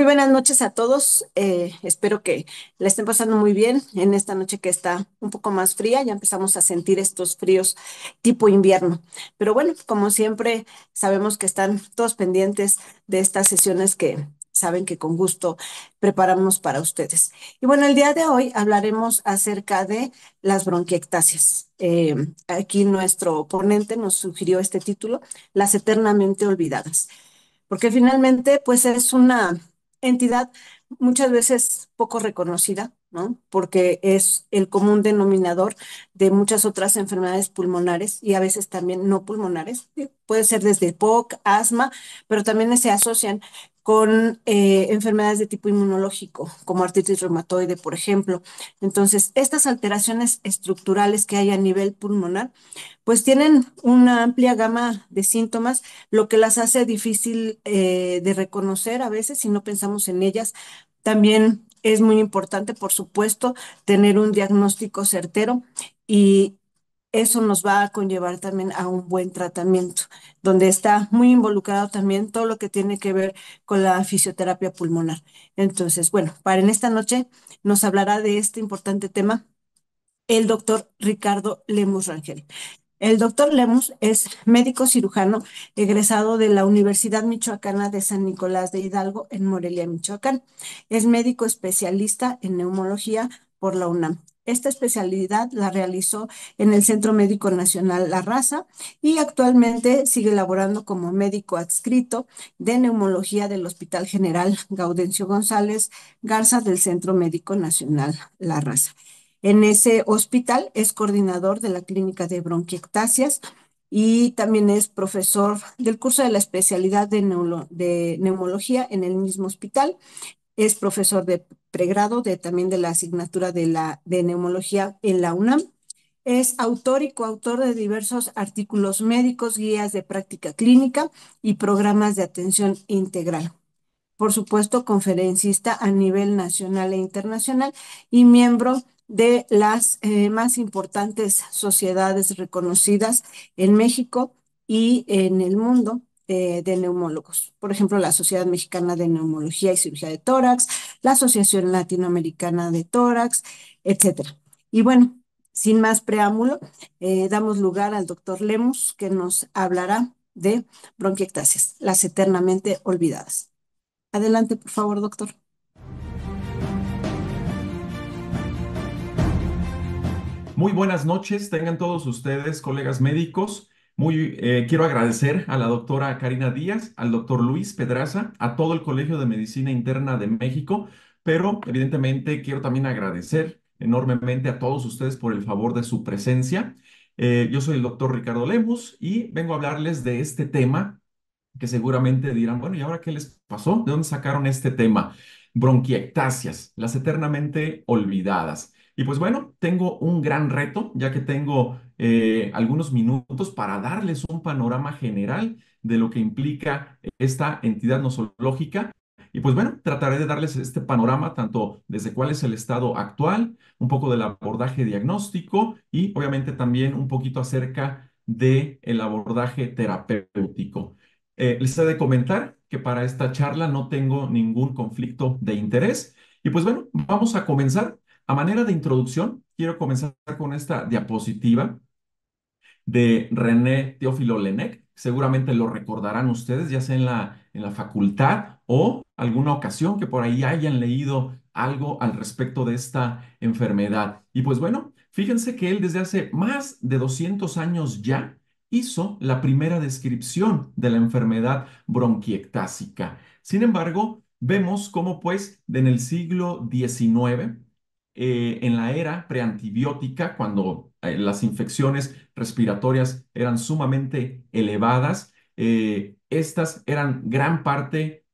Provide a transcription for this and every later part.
Muy buenas noches a todos. Espero que la estén pasando muy bien en esta noche que está un poco más fría. Ya empezamos a sentir estos fríos tipo invierno. Pero bueno, como siempre, sabemos que están todos pendientes de estas sesiones que saben que con gusto preparamos para ustedes. Y bueno, el día de hoy hablaremos acerca de las bronquiectasias. Aquí nuestro ponente nos sugirió este título, Las eternamente olvidadas, porque finalmente pues es una entidad muchas veces poco reconocida, ¿no? Porque es el común denominador de muchas otras enfermedades pulmonares y a veces también no pulmonares. ¿Sí? Puede ser desde POC, asma, pero también se asocian con enfermedades de tipo inmunológico, como artritis reumatoide, por ejemplo. Entonces, estas alteraciones estructurales que hay a nivel pulmonar, pues tienen una amplia gama de síntomas, lo que las hace difícil de reconocer a veces si no pensamos en ellas. También es muy importante, por supuesto, tener un diagnóstico certero y eso nos va a conllevar también a un buen tratamiento, donde está muy involucrado también todo lo que tiene que ver con la fisioterapia pulmonar. Entonces, bueno, para en esta noche nos hablará de este importante tema el doctor Ricardo Lemus Rangel. El doctor Lemus es médico cirujano egresado de la Universidad Michoacana de San Nicolás de Hidalgo en Morelia, Michoacán. Es médico especialista en neumología por la UNAM. Esta especialidad la realizó en el Centro Médico Nacional La Raza y actualmente sigue laborando como médico adscrito de neumología del Hospital General Gaudencio González Garza del Centro Médico Nacional La Raza. En ese hospital es coordinador de la clínica de bronquiectasias y también es profesor del curso de la especialidad de neumología en el mismo hospital. Es profesor de pregrado también de la asignatura de neumología en la UNAM. Es autor y coautor de diversos artículos médicos, guías de práctica clínica y programas de atención integral. Por supuesto, conferencista a nivel nacional e internacional y miembro de las más importantes sociedades reconocidas en México y en el mundo de neumólogos. Por ejemplo, la Sociedad Mexicana de Neumología y Cirugía de Tórax, la Asociación Latinoamericana de Tórax, etcétera. Y bueno, sin más preámbulo, damos lugar al doctor Lemus, que nos hablará de bronquiectasias, las eternamente olvidadas. Adelante, por favor, doctor. Muy buenas noches, tengan todos ustedes, colegas médicos. Quiero agradecer a la doctora Karina Díaz, al doctor Luis Pedraza, a todo el Colegio de Medicina Interna de México, pero evidentemente quiero también agradecer enormemente a todos ustedes por el favor de su presencia. Yo soy el doctor Ricardo Lemus y vengo a hablarles de este tema que seguramente dirán, bueno, ¿y ahora qué les pasó? ¿De dónde sacaron este tema? Bronquiectasias, las eternamente olvidadas. Y pues bueno, tengo un gran reto, ya que tengo algunos minutos para darles un panorama general de lo que implica esta entidad nosológica. Y pues bueno, trataré de darles este panorama tanto desde cuál es el estado actual, un poco del abordaje diagnóstico y obviamente también un poquito acerca del abordaje terapéutico. Les he de comentar que para esta charla no tengo ningún conflicto de interés. Y pues bueno, vamos a comenzar. A manera de introducción, quiero comenzar con esta diapositiva de René Teófilo Laennec. Seguramente lo recordarán ustedes, ya sea en la facultad o alguna ocasión que por ahí hayan leído algo al respecto de esta enfermedad. Y pues bueno, fíjense que él desde hace más de 200 años ya hizo la primera descripción de la enfermedad bronquiectásica. Sin embargo, vemos cómo pues en el siglo XIX, en la era preantibiótica, cuando las infecciones respiratorias eran sumamente elevadas, estas eran gran parte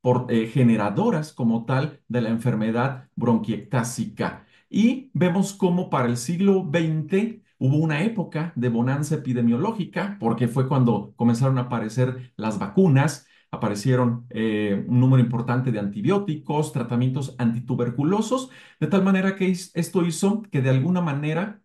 generadoras como tal de la enfermedad bronquiectásica. Y vemos cómo para el siglo XX hubo una época de bonanza epidemiológica, porque fue cuando comenzaron a aparecer las vacunas, aparecieron un número importante de antibióticos, tratamientos antituberculosos, de tal manera que esto hizo que de alguna manera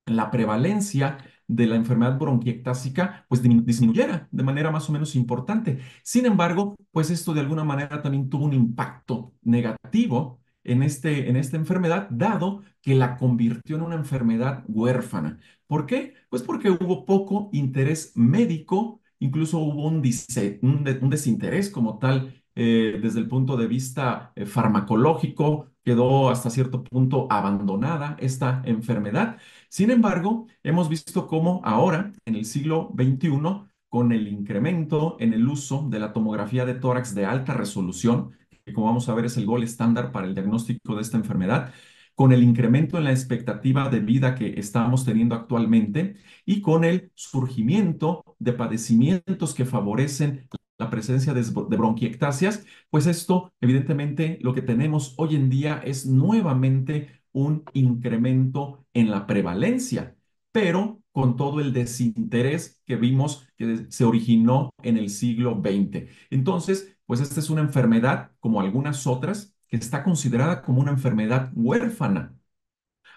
la prevalencia de la enfermedad bronquiectásica pues disminuyera de manera más o menos importante. Sin embargo, pues esto de alguna manera también tuvo un impacto negativo en esta enfermedad, dado que la convirtió en una enfermedad huérfana. ¿Por qué? Pues porque hubo poco interés médico, incluso hubo un desinterés como tal desde el punto de vista farmacológico, quedó hasta cierto punto abandonada esta enfermedad. Sin embargo, hemos visto cómo ahora, en el siglo XXI, con el incremento en el uso de la tomografía de tórax de alta resolución, que como vamos a ver es el gol estándar para el diagnóstico de esta enfermedad, con el incremento en la expectativa de vida que estamos teniendo actualmente y con el surgimiento de padecimientos que favorecen la presencia de bronquiectasias, pues esto, evidentemente, lo que tenemos hoy en día es nuevamente un incremento en la prevalencia, pero con todo el desinterés que vimos que se originó en el siglo XX. Entonces, pues esta es una enfermedad, como algunas otras, que está considerada como una enfermedad huérfana.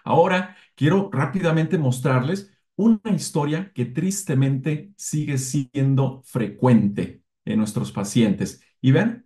Ahora quiero rápidamente mostrarles una historia que tristemente sigue siendo frecuente en nuestros pacientes. Y ven,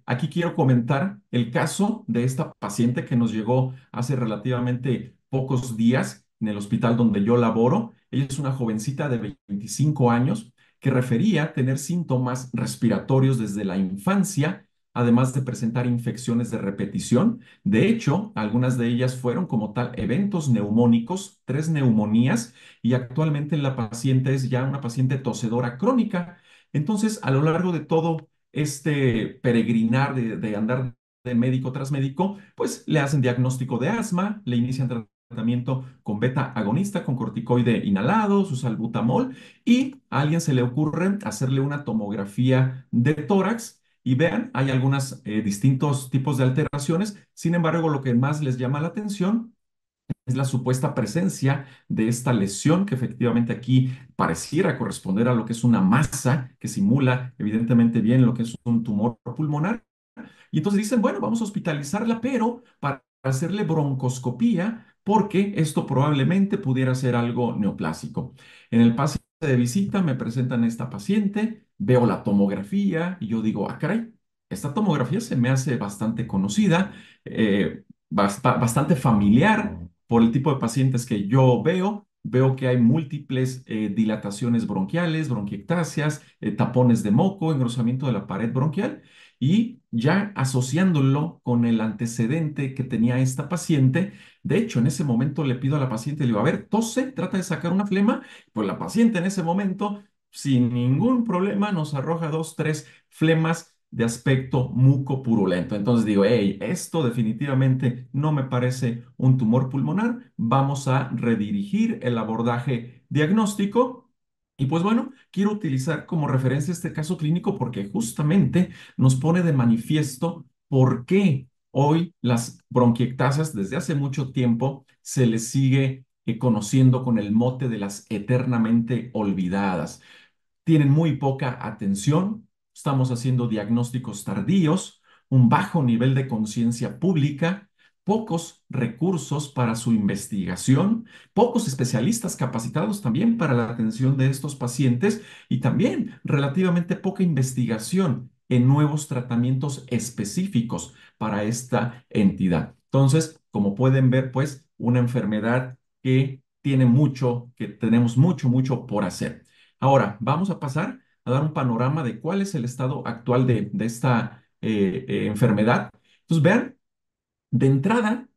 aquí quiero comentar el caso de esta paciente que nos llegó hace relativamente pocos días en el hospital donde yo laboro. Ella es una jovencita de 25 años que refería tener síntomas respiratorios desde la infancia, además de presentar infecciones de repetición. De hecho, algunas de ellas fueron como tal eventos neumónicos, 3 neumonías, y actualmente la paciente es ya una paciente tosedora crónica. Entonces, a lo largo de todo este peregrinar de andar de médico tras médico, pues le hacen diagnóstico de asma, le inician tratamiento con beta agonista, con corticoide inhalado, su salbutamol, y a alguien se le ocurre hacerle una tomografía de tórax y vean, hay algunos distintos tipos de alteraciones. Sin embargo, lo que más les llama la atención es la supuesta presencia de esta lesión que efectivamente aquí pareciera corresponder a lo que es una masa que simula evidentemente bien lo que es un tumor pulmonar. Y entonces dicen, bueno, vamos a hospitalizarla, pero para hacerle broncoscopía, porque esto probablemente pudiera ser algo neoplásico. En el pase de visita me presentan esta paciente, veo la tomografía y yo digo, ah, caray, esta tomografía se me hace bastante conocida, bastante familiar por el tipo de pacientes que yo veo. Veo que hay múltiples dilataciones bronquiales, bronquiectasias, tapones de moco, engrosamiento de la pared bronquial. Y ya asociándolo con el antecedente que tenía esta paciente, de hecho, en ese momento le pido a la paciente, le digo, a ver, tose, trata de sacar una flema. Pues la paciente en ese momento, sin ningún problema, nos arroja 2, 3 flemas de aspecto mucopurulento. Entonces digo, hey, esto definitivamente no me parece un tumor pulmonar. Vamos a redirigir el abordaje diagnóstico. Y pues bueno, quiero utilizar como referencia este caso clínico porque justamente nos pone de manifiesto por qué hoy las bronquiectasias desde hace mucho tiempo se les sigue conociendo con el mote de las eternamente olvidadas. Tienen muy poca atención, estamos haciendo diagnósticos tardíos, un bajo nivel de conciencia pública, pocos recursos para su investigación, pocos especialistas capacitados también para la atención de estos pacientes y también relativamente poca investigación en nuevos tratamientos específicos para esta entidad. Entonces, como pueden ver, pues una enfermedad que tiene mucho, que tenemos mucho por hacer. Ahora, vamos a pasar a dar un panorama de cuál es el estado actual de esta enfermedad. Entonces, vean, de entrada,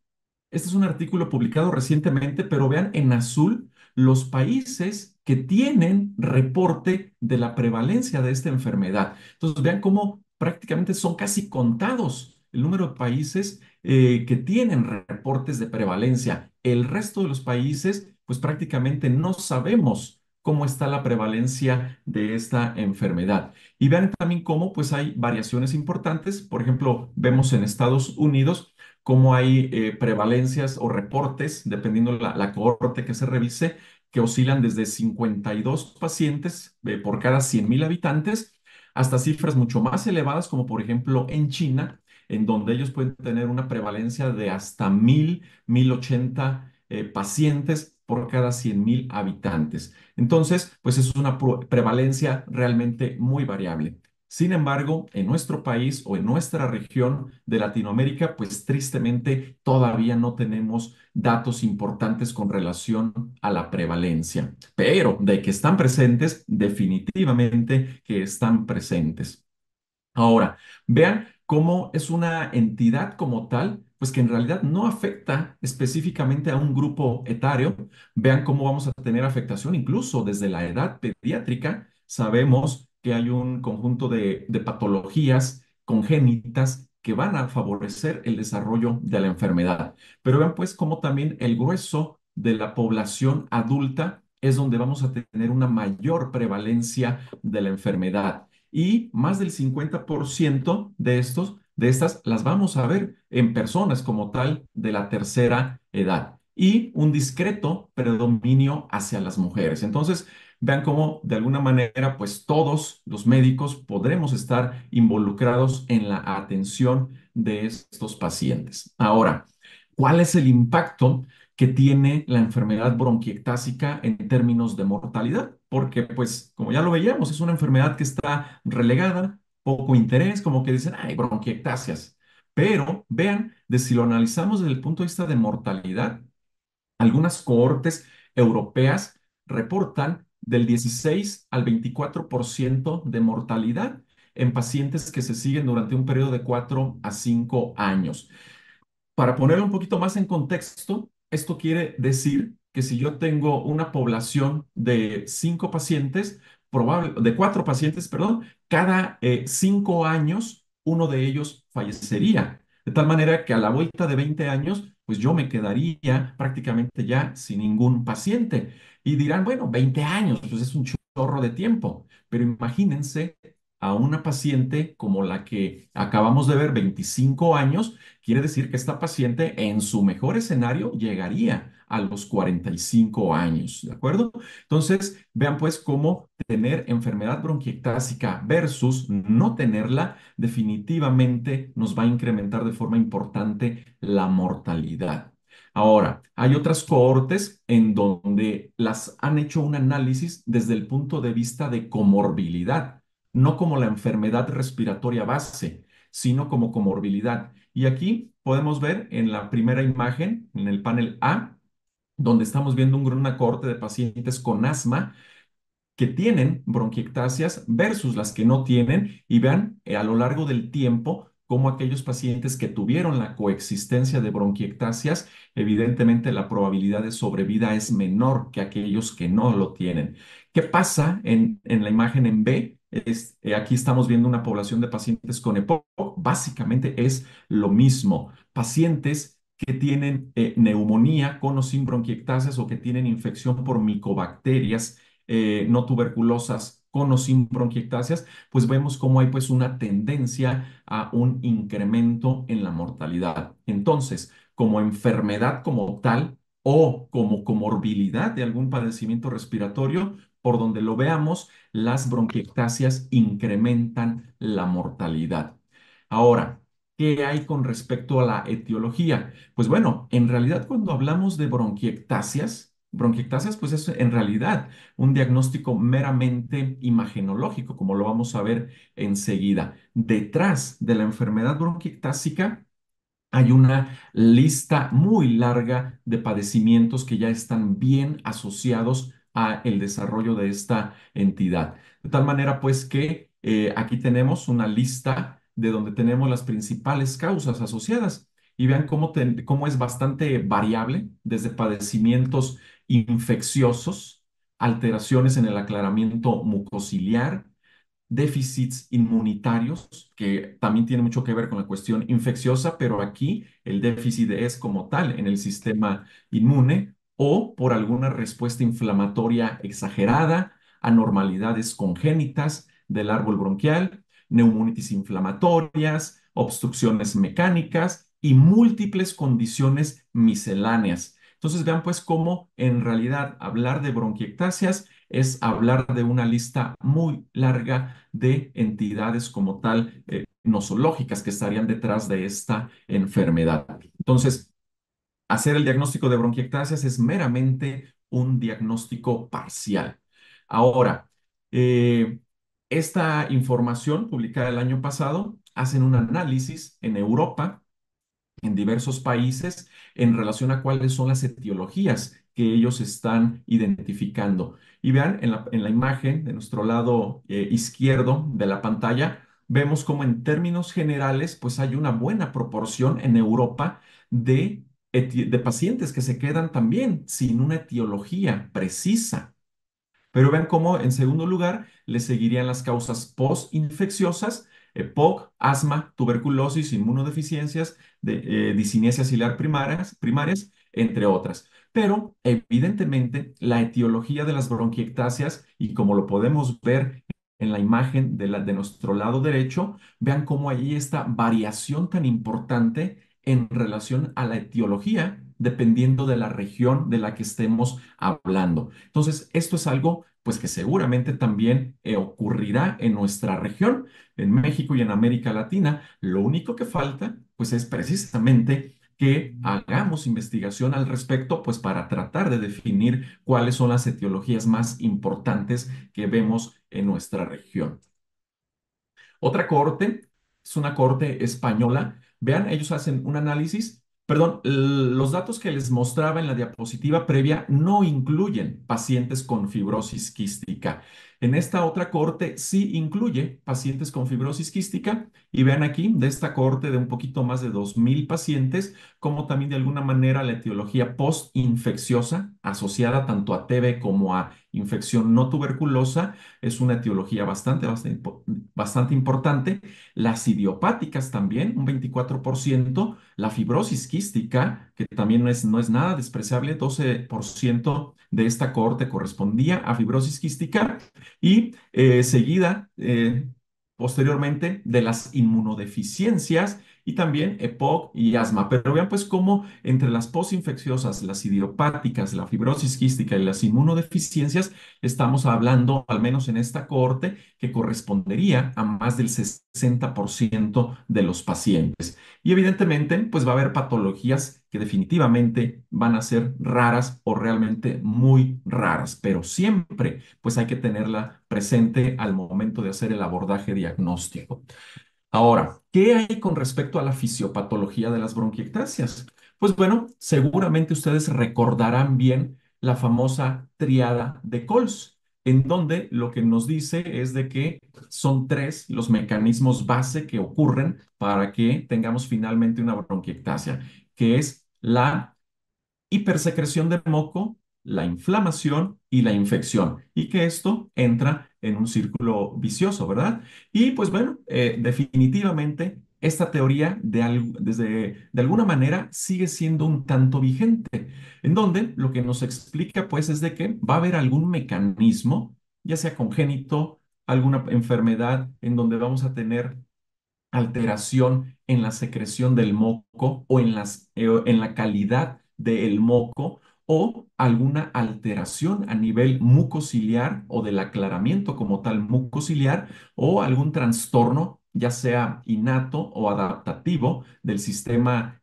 este es un artículo publicado recientemente, pero vean en azul los países que tienen reporte de la prevalencia de esta enfermedad. Entonces, vean cómo prácticamente son casi contados el número de países que tienen reportes de prevalencia. El resto de los países, pues prácticamente no sabemos cómo está la prevalencia de esta enfermedad. Y vean también cómo pues hay variaciones importantes. Por ejemplo, vemos en Estados Unidos cómo hay prevalencias o reportes, dependiendo la cohorte que se revise, que oscilan desde 52 pacientes por cada 100.000 habitantes hasta cifras mucho más elevadas, como por ejemplo en China, en donde ellos pueden tener una prevalencia de hasta 1.080 pacientes por cada 100,000 habitantes. Entonces, pues es una prevalencia realmente muy variable. Sin embargo, en nuestro país o en nuestra región de Latinoamérica, pues tristemente todavía no tenemos datos importantes con relación a la prevalencia, pero de que están presentes, definitivamente que están presentes. Ahora, vean cómo es una entidad como tal, pues que en realidad no afecta específicamente a un grupo etario. Vean cómo vamos a tener afectación incluso desde la edad pediátrica. Sabemos que hay un conjunto de patologías congénitas que van a favorecer el desarrollo de la enfermedad. Pero vean pues cómo también el grueso de la población adulta es donde vamos a tener una mayor prevalencia de la enfermedad y más del 50% de estas las vamos a ver en personas como tal de la tercera edad y un discreto predominio hacia las mujeres. Entonces, vean cómo de alguna manera, pues todos los médicos podremos estar involucrados en la atención de estos pacientes. Ahora, ¿cuál es el impacto que tiene la enfermedad bronquiectásica en términos de mortalidad? Porque, pues, como ya lo veíamos, es una enfermedad que está relegada, poco interés, como que dicen, ay, bronquiectasias. Pero vean, de si lo analizamos desde el punto de vista de mortalidad, algunas cohortes europeas reportan del 16 al 24% de mortalidad en pacientes que se siguen durante un periodo de 4 a 5 años. Para ponerlo un poquito más en contexto, esto quiere decir que si yo tengo una población de 5 pacientes, de 4 pacientes, perdón, cada 5 años uno de ellos fallecería. De tal manera que a la vuelta de 20 años, pues yo me quedaría prácticamente ya sin ningún paciente. Y dirán, bueno, 20 años, pues es un chorro de tiempo. Pero imagínense a una paciente como la que acabamos de ver, 25 años. Quiere decir que esta paciente en su mejor escenario llegaría a los 45 años, ¿de acuerdo? Entonces, vean pues cómo tener enfermedad bronquiectásica versus no tenerla definitivamente nos va a incrementar de forma importante la mortalidad. Ahora, hay otras cohortes en donde las han hecho un análisis desde el punto de vista de comorbilidad, no como la enfermedad respiratoria base, sino como comorbilidad. Y aquí podemos ver en la primera imagen, en el panel A, donde estamos viendo una cohorte de pacientes con asma que tienen bronquiectasias versus las que no tienen y vean a lo largo del tiempo cómo aquellos pacientes que tuvieron la coexistencia de bronquiectasias, evidentemente la probabilidad de sobrevida es menor que aquellos que no lo tienen. ¿Qué pasa en la imagen en B? Aquí estamos viendo una población de pacientes con EPOC. Básicamente es lo mismo. Pacientes que tienen neumonía con o sin bronquiectasias o que tienen infección por micobacterias no tuberculosas con o sin bronquiectasias, pues vemos cómo hay pues una tendencia a un incremento en la mortalidad. Entonces, como enfermedad como tal o como comorbilidad de algún padecimiento respiratorio, por donde lo veamos, las bronquiectasias incrementan la mortalidad. Ahora, ¿qué hay con respecto a la etiología? Pues bueno, en realidad cuando hablamos de bronquiectasias pues es en realidad un diagnóstico meramente imagenológico, como lo vamos a ver enseguida. Detrás de la enfermedad bronquiectásica hay una lista muy larga de padecimientos que ya están bien asociados a el desarrollo de esta entidad. De tal manera, pues, que aquí tenemos una lista de donde tenemos las principales causas asociadas. Y vean cómo es bastante variable, desde padecimientos infecciosos, alteraciones en el aclaramiento mucociliar, déficits inmunitarios, que también tiene mucho que ver con la cuestión infecciosa, pero aquí el déficit es como tal en el sistema inmune o por alguna respuesta inflamatoria exagerada, anormalidades congénitas del árbol bronquial, neumonitis inflamatorias, obstrucciones mecánicas y múltiples condiciones misceláneas. Entonces vean pues cómo en realidad hablar de bronquiectasias es hablar de una lista muy larga de entidades como tal nosológicas que estarían detrás de esta enfermedad. Entonces, hacer el diagnóstico de bronquiectasias es meramente un diagnóstico parcial. Ahora, eh, esta información publicada el año pasado hacen un análisis en Europa, en diversos países, en relación a cuáles son las etiologías que ellos están identificando. Y vean, en la imagen de nuestro lado izquierdo de la pantalla, vemos como en términos generales, pues hay una buena proporción en Europa de pacientes que se quedan también sin una etiología precisa. Pero vean cómo en segundo lugar le seguirían las causas postinfecciosas, EPOC, asma, tuberculosis, inmunodeficiencias, discinesia ciliar primarias, entre otras. Pero evidentemente la etiología de las bronquiectasias, y como lo podemos ver en la imagen de nuestro lado derecho, vean cómo hay esta variación tan importante en relación a la etiología, dependiendo de la región de la que estemos hablando. Entonces, esto es algo pues que seguramente también ocurrirá en nuestra región, en México y en América Latina. Lo único que falta pues es precisamente que hagamos investigación al respecto, pues para tratar de definir cuáles son las etiologías más importantes que vemos en nuestra región. Otra corte es una corte española. Vean, ellos hacen un análisis. Perdón, los datos que les mostraba en la diapositiva previa no incluyen pacientes con fibrosis quística. En esta otra corte sí incluye pacientes con fibrosis quística. Y vean aquí, de esta corte de un poquito más de 2,000 pacientes, como también de alguna manera la etiología postinfecciosa asociada tanto a TB como a infección no tuberculosa es una etiología bastante importante. Las idiopáticas también, un 24%. La fibrosis quística, que también no es nada despreciable, 12% de esta cohorte correspondía a fibrosis quística y seguida posteriormente de las inmunodeficiencias y también EPOC y asma. Pero vean pues cómo entre las posinfecciosas, las idiopáticas, la fibrosis quística y las inmunodeficiencias, estamos hablando, al menos en esta cohorte, que correspondería a más del 60% de los pacientes. Y evidentemente, pues va a haber patologías que definitivamente van a ser raras o realmente muy raras, pero siempre pues hay que tenerla presente al momento de hacer el abordaje diagnóstico. Ahora, ¿qué hay con respecto a la fisiopatología de las bronquiectasias? Pues bueno, seguramente ustedes recordarán bien la famosa triada de Coles, en donde lo que nos dice es de que son tres los mecanismos base que ocurren para que tengamos finalmente una bronquiectasia, que es la hipersecreción de moco, la inflamación y la infección, y que esto entra en un círculo vicioso, ¿verdad? Y pues bueno, definitivamente esta teoría de alguna manera sigue siendo un tanto vigente, en donde lo que nos explica pues es de que va a haber algún mecanismo, ya sea congénito, alguna enfermedad en donde vamos a tener alteración en la secreción del moco o en la calidad del moco o alguna alteración a nivel mucociliar o del aclaramiento como tal mucociliar o algún trastorno, ya sea innato o adaptativo del sistema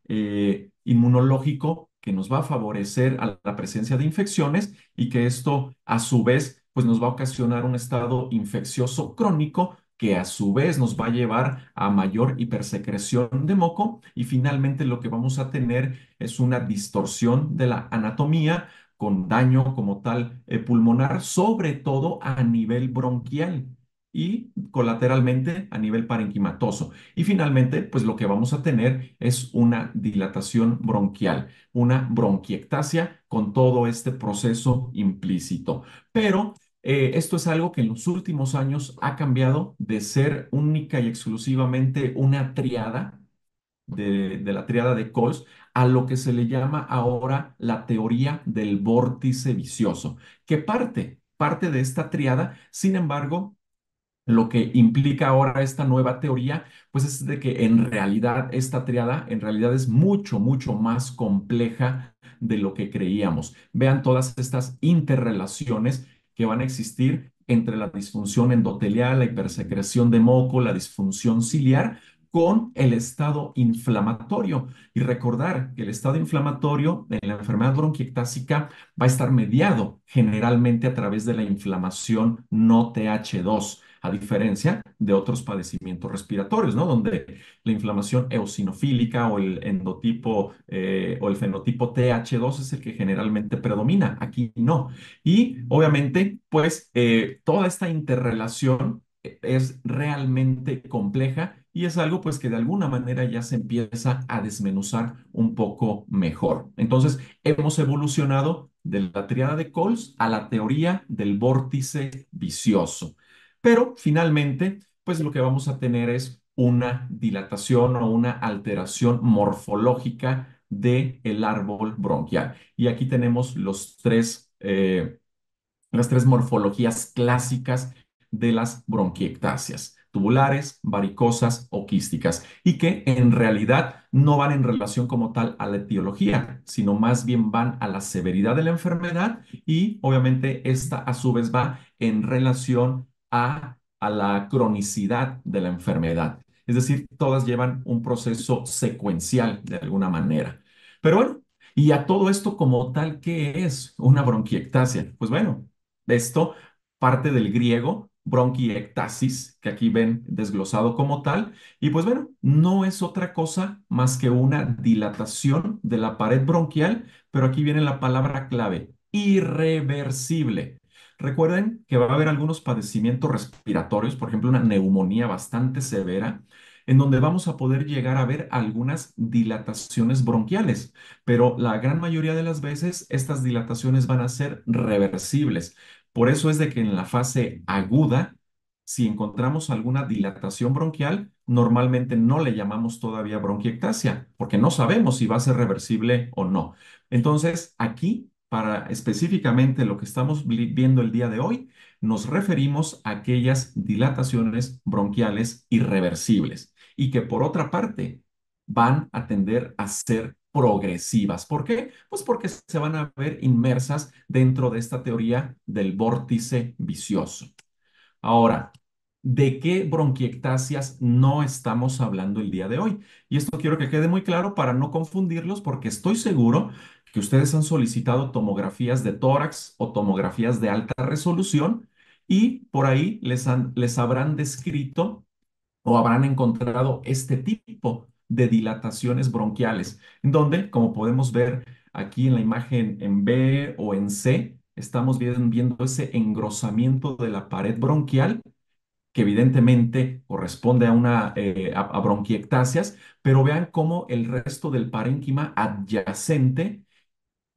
inmunológico que nos va a favorecer a la presencia de infecciones y que esto a su vez pues nos va a ocasionar un estado infeccioso crónico que a su vez nos va a llevar a mayor hipersecreción de moco y finalmente lo que vamos a tener es una distorsión de la anatomía con daño como tal pulmonar, sobre todo a nivel bronquial y colateralmente a nivel parenquimatoso. Y finalmente, pues lo que vamos a tener es una dilatación bronquial, una bronquiectasia con todo este proceso implícito. Pero esto es algo que en los últimos años ha cambiado de ser única y exclusivamente una triada, de la triada de Coles, a lo que se le llama ahora la teoría del vórtice vicioso, que parte de esta triada. Sin embargo, lo que implica ahora esta nueva teoría, pues es de que en realidad esta triada en realidad es mucho, mucho más compleja de lo que creíamos. Vean todas estas interrelaciones que van a existir entre la disfunción endotelial, la hipersecreción de moco, la disfunción ciliar, con el estado inflamatorio. Y recordar que el estado inflamatorio en la enfermedad bronquiectásica va a estar mediado generalmente a través de la inflamación no TH2, a diferencia de otros padecimientos respiratorios, ¿no? Donde la inflamación eosinofílica o el endotipo o el fenotipo TH2 es el que generalmente predomina. Aquí no. Y obviamente, pues toda esta interrelación es realmente compleja y es algo pues que de alguna manera ya se empieza a desmenuzar un poco mejor. Entonces, hemos evolucionado de la triada de Coles a la teoría del vórtice vicioso. Pero finalmente, pues lo que vamos a tener es una dilatación o una alteración morfológica del árbol bronquial. Y aquí tenemos las tres morfologías clásicas de las bronquiectasias, tubulares, varicosas o quísticas, y que en realidad no van en relación como tal a la etiología, sino más bien van a la severidad de la enfermedad y obviamente esta a su vez va en relación a la cronicidad de la enfermedad. Es decir, todas llevan un proceso secuencial de alguna manera. Pero bueno, y a todo esto como tal, ¿qué es una bronquiectasia? Pues bueno, esto parte del griego bronquiectasis, que aquí ven desglosado como tal, y pues bueno, no es otra cosa más que una dilatación de la pared bronquial, pero aquí viene la palabra clave, irreversible. Recuerden que va a haber algunos padecimientos respiratorios, por ejemplo, una neumonía bastante severa, en donde vamos a poder llegar a ver algunas dilataciones bronquiales, pero la gran mayoría de las veces estas dilataciones van a ser reversibles. Por eso es de que en la fase aguda, si encontramos alguna dilatación bronquial, normalmente no le llamamos todavía bronquiectasia, porque no sabemos si va a ser reversible o no. Entonces, aquí, para específicamente lo que estamos viendo el día de hoy, nos referimos a aquellas dilataciones bronquiales irreversibles y que por otra parte van a tender a ser progresivas. ¿Por qué? Pues porque se van a ver inmersas dentro de esta teoría del vórtice vicioso. Ahora, ¿de qué bronquiectasias no estamos hablando el día de hoy? Y esto quiero que quede muy claro para no confundirlos, porque estoy seguro que ustedes han solicitado tomografías de tórax o tomografías de alta resolución y por ahí les habrán descrito o habrán encontrado este tipo de dilataciones bronquiales, en donde, como podemos ver aquí en la imagen en B o en C, estamos viendo ese engrosamiento de la pared bronquial que evidentemente corresponde a a bronquiectasias, pero vean cómo el resto del parénquima adyacente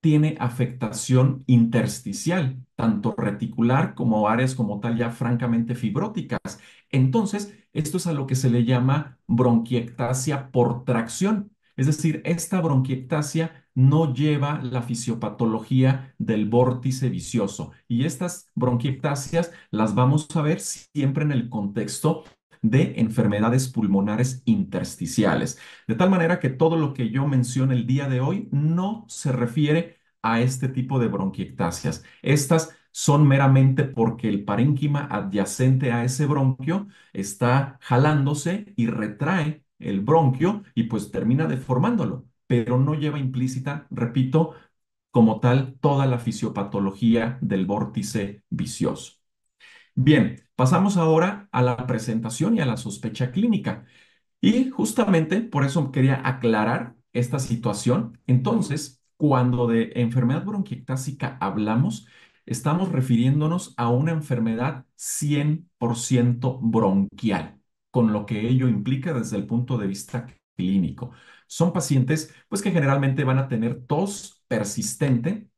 tiene afectación intersticial, tanto reticular como áreas como tal ya francamente fibróticas. Entonces, esto es a lo que se le llama bronquiectasia por tracción. Es decir, esta bronquiectasia no lleva la fisiopatología del vórtice vicioso. Y estas bronquiectasias las vamos a ver siempre en el contexto de enfermedades pulmonares intersticiales. De tal manera que todo lo que yo menciono el día de hoy no se refiere a este tipo de bronquiectasias. Estas son meramente porque el parénquima adyacente a ese bronquio está jalándose y retrae el bronquio y pues termina deformándolo, pero no lleva implícita, repito, como tal, toda la fisiopatología del vórtice vicioso. Bien, pasamos ahora a la presentación y a la sospecha clínica. Y justamente por eso quería aclarar esta situación. Entonces, cuando de enfermedad bronquiectásica hablamos, estamos refiriéndonos a una enfermedad 100% bronquial, con lo que ello implica desde el punto de vista clínico. Son pacientes, pues, que generalmente van a tener tos persistente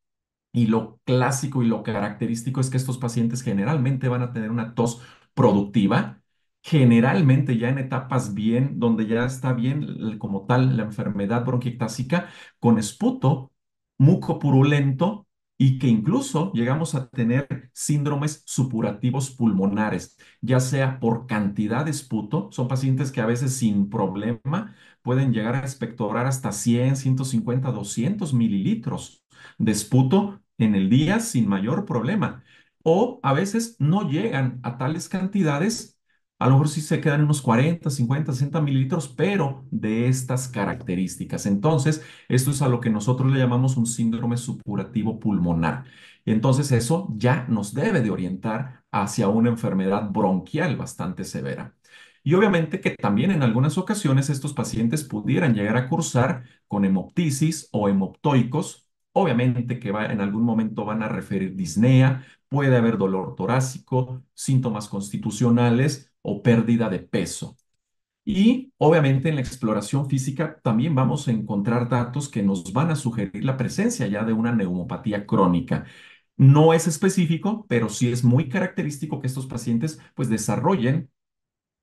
y lo clásico y lo característico es que estos pacientes generalmente van a tener una tos productiva, generalmente ya en etapas bien, donde ya está bien como tal la enfermedad bronquiectásica, con esputo mucopurulento y que incluso llegamos a tener síndromes supurativos pulmonares, ya sea por cantidad de esputo, son pacientes que a veces sin problema pueden llegar a expectorar hasta 100, 150, 200 mililitros de esputo en el día sin mayor problema. O a veces no llegan a tales cantidades, A lo mejor sí se quedan unos 40, 50, 60 mililitros, pero de estas características. Entonces, esto es a lo que nosotros le llamamos un síndrome supurativo pulmonar. Entonces, eso ya nos debe de orientar hacia una enfermedad bronquial bastante severa. Y obviamente que también en algunas ocasiones estos pacientes pudieran llegar a cursar con hemoptisis o hemoptoicos. Obviamente que en algún momento van a referir disnea, puede haber dolor torácico, síntomas constitucionales o pérdida de peso. Y obviamente en la exploración física también vamos a encontrar datos que nos van a sugerir la presencia ya de una neumopatía crónica. No es específico, pero sí es muy característico que estos pacientes pues desarrollen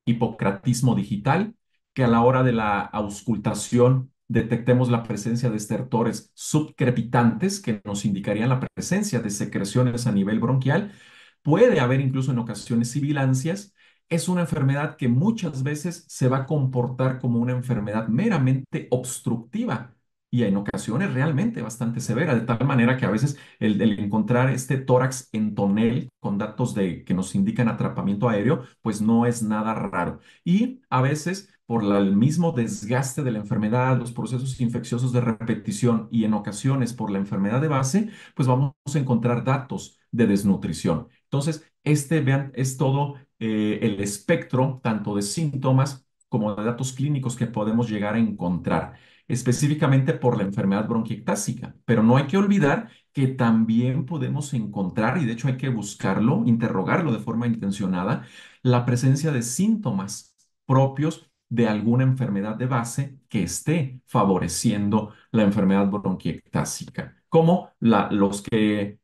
hipocratismo digital, que a la hora de la auscultación detectemos la presencia de estertores subcrepitantes que nos indicarían la presencia de secreciones a nivel bronquial. Puede haber incluso en ocasiones sibilancias. Es una enfermedad que muchas veces se va a comportar como una enfermedad meramente obstructiva y en ocasiones realmente bastante severa, de tal manera que a veces el encontrar este tórax en tonel con datos que nos indican atrapamiento aéreo, pues no es nada raro. Y a veces, por el mismo desgaste de la enfermedad, los procesos infecciosos de repetición y en ocasiones por la enfermedad de base, pues vamos a encontrar datos de desnutrición. Entonces, vean, es todo el espectro tanto de síntomas como de datos clínicos que podemos llegar a encontrar, específicamente por la enfermedad bronquiectásica. Pero no hay que olvidar que también podemos encontrar, y de hecho hay que buscarlo, interrogarlo de forma intencionada, la presencia de síntomas propios de alguna enfermedad de base que esté favoreciendo la enfermedad bronquiectásica, como los que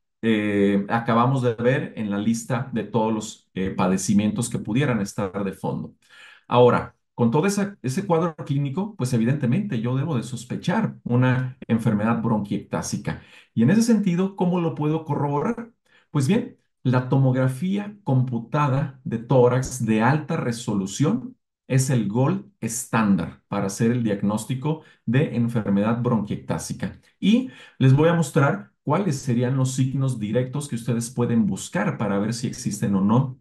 acabamos de ver en la lista de todos los padecimientos que pudieran estar de fondo. Ahora, con todo ese cuadro clínico, pues evidentemente yo debo de sospechar una enfermedad bronquiectásica. Y en ese sentido, ¿cómo lo puedo corroborar? Pues bien, la tomografía computada de tórax de alta resolución es el gold estándar para hacer el diagnóstico de enfermedad bronquiectásica. Y les voy a mostrar cuáles serían los signos directos que ustedes pueden buscar para ver si existen o no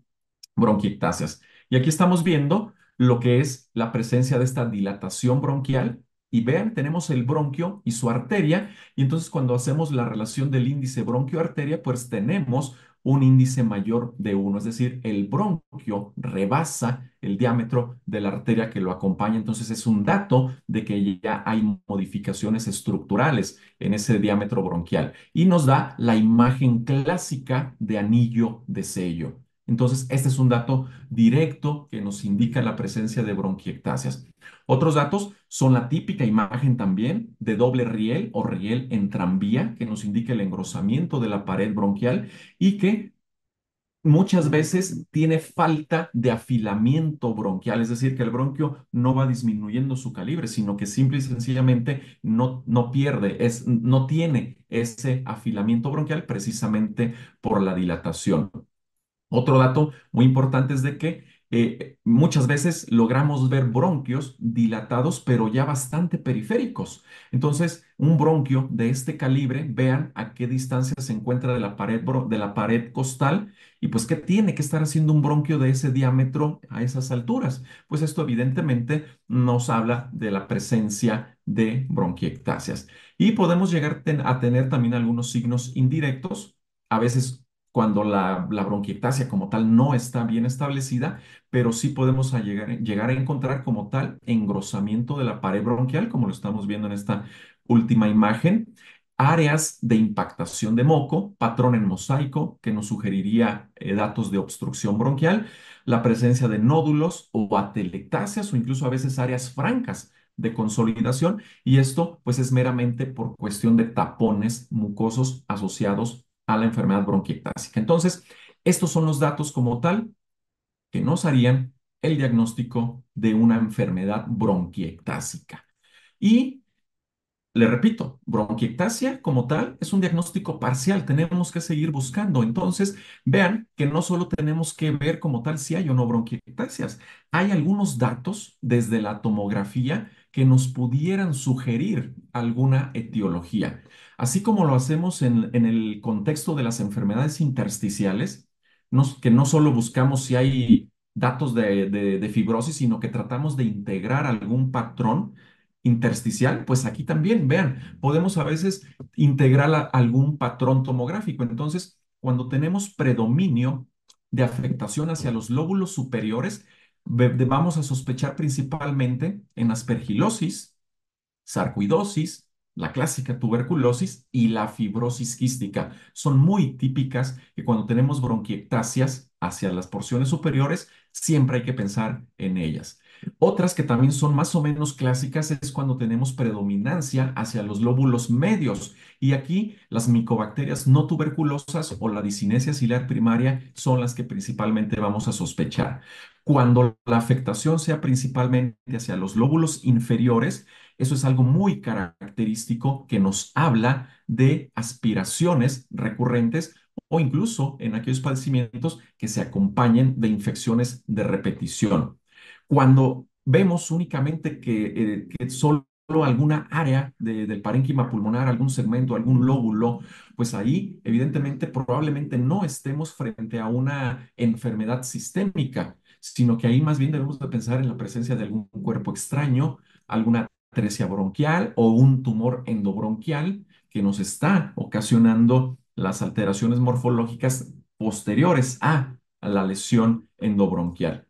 bronquiectasias. Y aquí estamos viendo lo que es la presencia de esta dilatación bronquial. Y vean, tenemos el bronquio y su arteria. Y entonces cuando hacemos la relación del índice bronquio-arteria, pues tenemos un índice mayor de 1. Es decir, el bronquio rebasa el diámetro de la arteria que lo acompaña. Entonces es un dato de que ya hay modificaciones estructurales en ese diámetro bronquial. Y nos da la imagen clásica de anillo de sello. Entonces, este es un dato directo que nos indica la presencia de bronquiectasias. Otros datos son la típica imagen también de doble riel o riel en tranvía, que nos indica el engrosamiento de la pared bronquial y que muchas veces tiene falta de afilamiento bronquial, es decir, que el bronquio no va disminuyendo su calibre, sino que simple y sencillamente no pierde, no tiene ese afilamiento bronquial precisamente por la dilatación. Otro dato muy importante es de que muchas veces logramos ver bronquios dilatados, pero ya bastante periféricos. Entonces, un bronquio de este calibre, vean a qué distancia se encuentra de de la pared costal y pues qué tiene que estar haciendo un bronquio de ese diámetro a esas alturas. Pues esto evidentemente nos habla de la presencia de bronquiectasias. Y podemos llegar a tener también algunos signos indirectos. A veces cuando la bronquiectasia como tal no está bien establecida, pero sí podemos llegar a encontrar como tal engrosamiento de la pared bronquial, como lo estamos viendo en esta última imagen, áreas de impactación de moco, patrón en mosaico, que nos sugeriría datos de obstrucción bronquial, la presencia de nódulos o atelectasias o incluso a veces áreas francas de consolidación, y esto pues es meramente por cuestión de tapones mucosos asociados a la enfermedad bronquiectásica. Entonces, estos son los datos como tal que nos harían el diagnóstico de una enfermedad bronquiectásica. Y le repito, bronquiectasia como tal es un diagnóstico parcial, tenemos que seguir buscando. Entonces, vean que no solo tenemos que ver como tal si hay o no bronquiectasias, hay algunos datos desde la tomografía que nos pudieran sugerir alguna etiología. Así como lo hacemos en el contexto de las enfermedades intersticiales, que no solo buscamos si hay datos de fibrosis, sino que tratamos de integrar algún patrón intersticial, pues aquí también, vean, podemos a veces integrar algún patrón tomográfico. Entonces, cuando tenemos predominio de afectación hacia los lóbulos superiores, vamos a sospechar principalmente en aspergilosis, sarcoidosis, la clásica tuberculosis y la fibrosis quística. Son muy típicas que cuando tenemos bronquiectasias hacia las porciones superiores, siempre hay que pensar en ellas. Otras que también son más o menos clásicas es cuando tenemos predominancia hacia los lóbulos medios. Y aquí las micobacterias no tuberculosas o la disinesia ciliar primaria son las que principalmente vamos a sospechar. Cuando la afectación sea principalmente hacia los lóbulos inferiores, eso es algo muy característico que nos habla de aspiraciones recurrentes o incluso en aquellos padecimientos que se acompañen de infecciones de repetición. Cuando vemos únicamente que solo alguna área del parénquima pulmonar, algún segmento, algún lóbulo, pues ahí evidentemente probablemente no estemos frente a una enfermedad sistémica, sino que ahí más bien debemos de pensar en la presencia de algún cuerpo extraño, alguna atresia bronquial o un tumor endobronquial que nos está ocasionando las alteraciones morfológicas posteriores a la lesión endobronquial.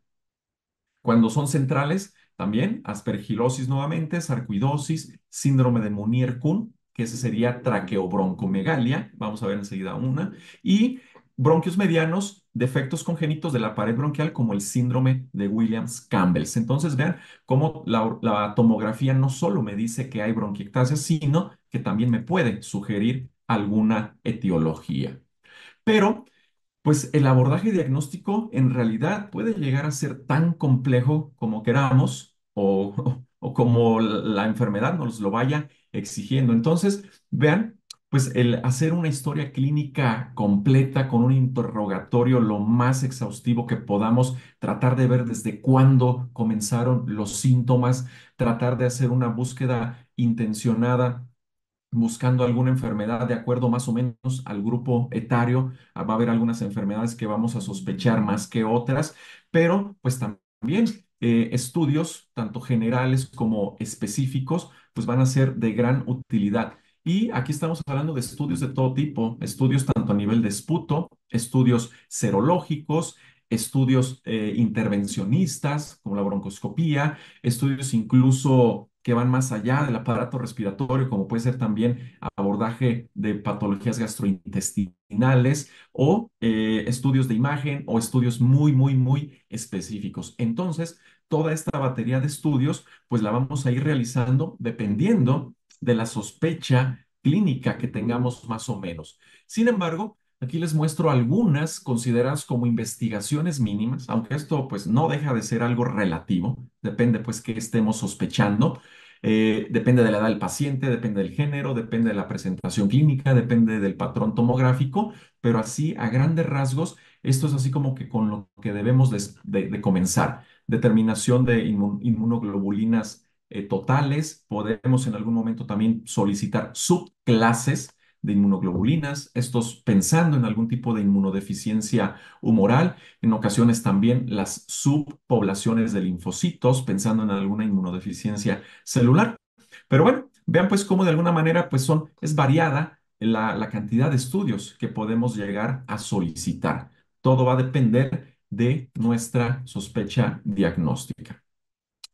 Cuando son centrales, también aspergilosis nuevamente, sarcoidosis, síndrome de Meniere-Kuhn, que ese sería traqueobroncomegalia, vamos a ver enseguida una, y bronquios medianos, defectos congénitos de la pared bronquial como el síndrome de Williams-Campbell. Entonces vean cómo la tomografía no solo me dice que hay bronquiectasia, sino que también me puede sugerir alguna etiología. Pero pues el abordaje diagnóstico en realidad puede llegar a ser tan complejo como queramos o como la enfermedad nos lo vaya exigiendo. Entonces, vean, pues el hacer una historia clínica completa con un interrogatorio lo más exhaustivo que podamos, tratar de ver desde cuándo comenzaron los síntomas, tratar de hacer una búsqueda intencionada buscando alguna enfermedad de acuerdo más o menos al grupo etario. Va a haber algunas enfermedades que vamos a sospechar más que otras, pero pues también estudios, tanto generales como específicos, pues van a ser de gran utilidad. Y aquí estamos hablando de estudios de todo tipo, estudios tanto a nivel de esputo, estudios serológicos, estudios intervencionistas, como la broncoscopía, estudios incluso que van más allá del aparato respiratorio, como puede ser también abordaje de patologías gastrointestinales o estudios de imagen o estudios muy, muy, muy específicos. Entonces, toda esta batería de estudios, pues la vamos a ir realizando dependiendo de la sospecha clínica que tengamos más o menos. Sin embargo, aquí les muestro algunas consideradas como investigaciones mínimas, aunque esto pues no deja de ser algo relativo, depende pues qué estemos sospechando, depende de la edad del paciente, depende del género, depende de la presentación clínica, depende del patrón tomográfico, pero así a grandes rasgos, esto es así como que con lo que debemos de comenzar. Determinación de inmunoglobulinas totales, podemos en algún momento también solicitar subclases de inmunoglobulinas, estos pensando en algún tipo de inmunodeficiencia humoral, en ocasiones también las subpoblaciones de linfocitos, pensando en alguna inmunodeficiencia celular. Pero bueno, vean pues cómo de alguna manera pues es variada la cantidad de estudios que podemos llegar a solicitar. Todo va a depender de nuestra sospecha diagnóstica.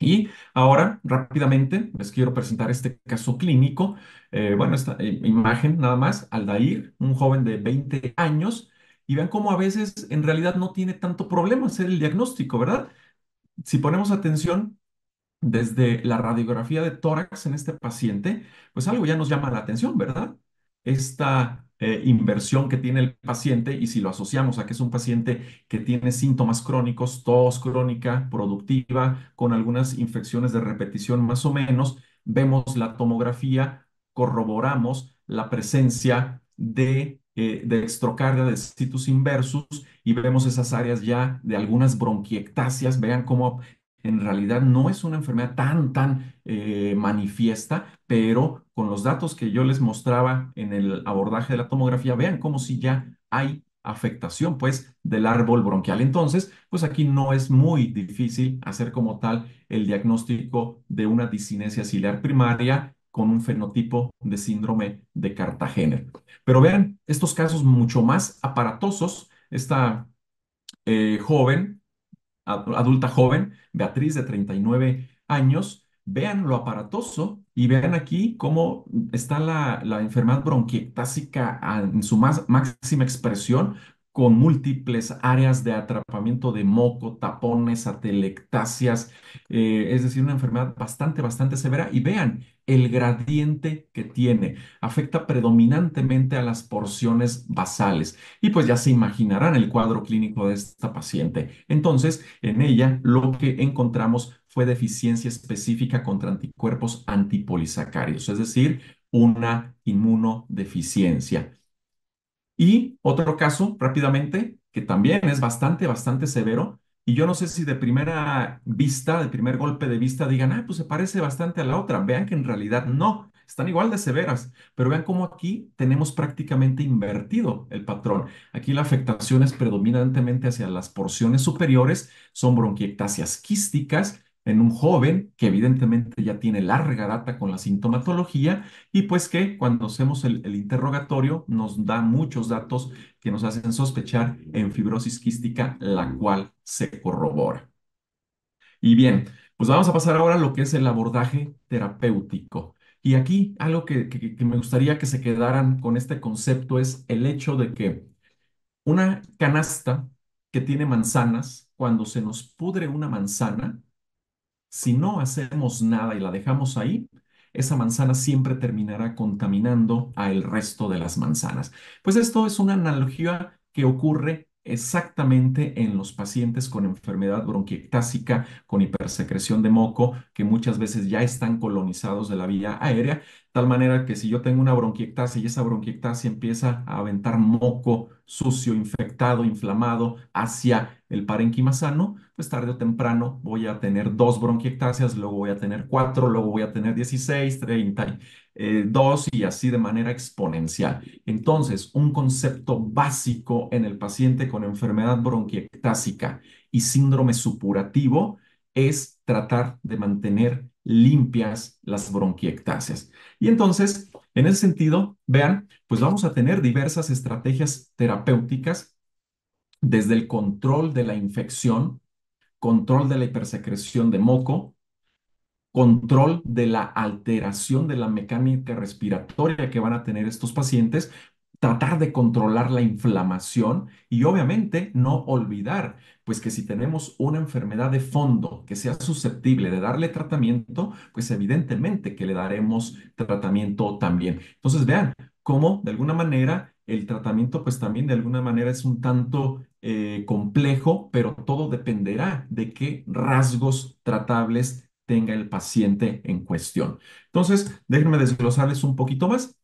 Y ahora, rápidamente, les quiero presentar este caso clínico. Bueno, esta imagen nada más, Aldair, un joven de 20 años, y vean cómo a veces en realidad no tiene tanto problema hacer el diagnóstico, ¿verdad? Si ponemos atención, desde la radiografía de tórax en este paciente, pues algo ya nos llama la atención, ¿verdad? Esta inversión que tiene el paciente y si lo asociamos a que es un paciente que tiene síntomas crónicos, tos crónica, productiva, con algunas infecciones de repetición más o menos, vemos la tomografía, corroboramos la presencia de extrocardia de situs inversus y vemos esas áreas ya de algunas bronquiectasias. Vean cómo en realidad no es una enfermedad tan manifiesta, pero con los datos que yo les mostraba en el abordaje de la tomografía, vean cómo si ya hay afectación, pues, del árbol bronquial. Entonces, pues aquí no es muy difícil hacer como tal el diagnóstico de una discinesia ciliar primaria con un fenotipo de síndrome de Cartagena. Pero vean, estos casos mucho más aparatosos, esta joven adulta joven, Beatriz, de 39 años, vean lo aparatoso y vean aquí cómo está la enfermedad bronquiectásica en su máxima expresión, con múltiples áreas de atrapamiento de moco, tapones, atelectasias, es decir, una enfermedad bastante severa. Y vean el gradiente que tiene. Afecta predominantemente a las porciones basales. Y pues ya se imaginarán el cuadro clínico de esta paciente. Entonces, en ella lo que encontramos fue deficiencia específica contra anticuerpos antipolisacáridos, es decir, una inmunodeficiencia. Y otro caso, rápidamente, que también es bastante severo, y yo no sé si de primera vista, de primer golpe de vista, digan, ah, pues se parece bastante a la otra. Vean que en realidad no, están igual de severas, pero vean cómo aquí tenemos prácticamente invertido el patrón. Aquí la afectación es predominantemente hacia las porciones superiores, son bronquiectasias quísticas en un joven que evidentemente ya tiene larga data con la sintomatología y pues que cuando hacemos el interrogatorio nos da muchos datos que nos hacen sospechar en fibrosis quística, la cual se corrobora. Y bien, pues vamos a pasar ahora a lo que es el abordaje terapéutico. Y aquí algo que me gustaría que se quedaran con este concepto es el hecho de que una canasta que tiene manzanas, cuando se nos pudre una manzana, si no hacemos nada y la dejamos ahí, esa manzana siempre terminará contaminando a el resto de las manzanas. Pues esto es una analogía que ocurre exactamente en los pacientes con enfermedad bronquiectásica, con hipersecreción de moco, que muchas veces ya están colonizados de la vía aérea, tal manera que si yo tengo una bronquiectasia y esa bronquiectasia empieza a aventar moco sucio, infectado, inflamado hacia el parénquima sano, pues tarde o temprano voy a tener dos bronquiectasias, luego voy a tener cuatro, luego voy a tener 16, 32 y así de manera exponencial. Entonces, un concepto básico en el paciente con enfermedad bronquiectásica y síndrome supurativo es tratar de mantener limpias las bronquiectasias. Y entonces, en ese sentido, vean, pues vamos a tener diversas estrategias terapéuticas desde el control de la infección, control de la hipersecreción de moco, control de la alteración de la mecánica respiratoria que van a tener estos pacientes, tratar de controlar la inflamación y obviamente no olvidar, pues que si tenemos una enfermedad de fondo que sea susceptible de darle tratamiento, pues evidentemente que le daremos tratamiento también. Entonces vean cómo de alguna manera el tratamiento pues también de alguna manera es un tanto complejo, pero todo dependerá de qué rasgos tratables tenga el paciente en cuestión. Entonces, déjenme desglosarles un poquito más.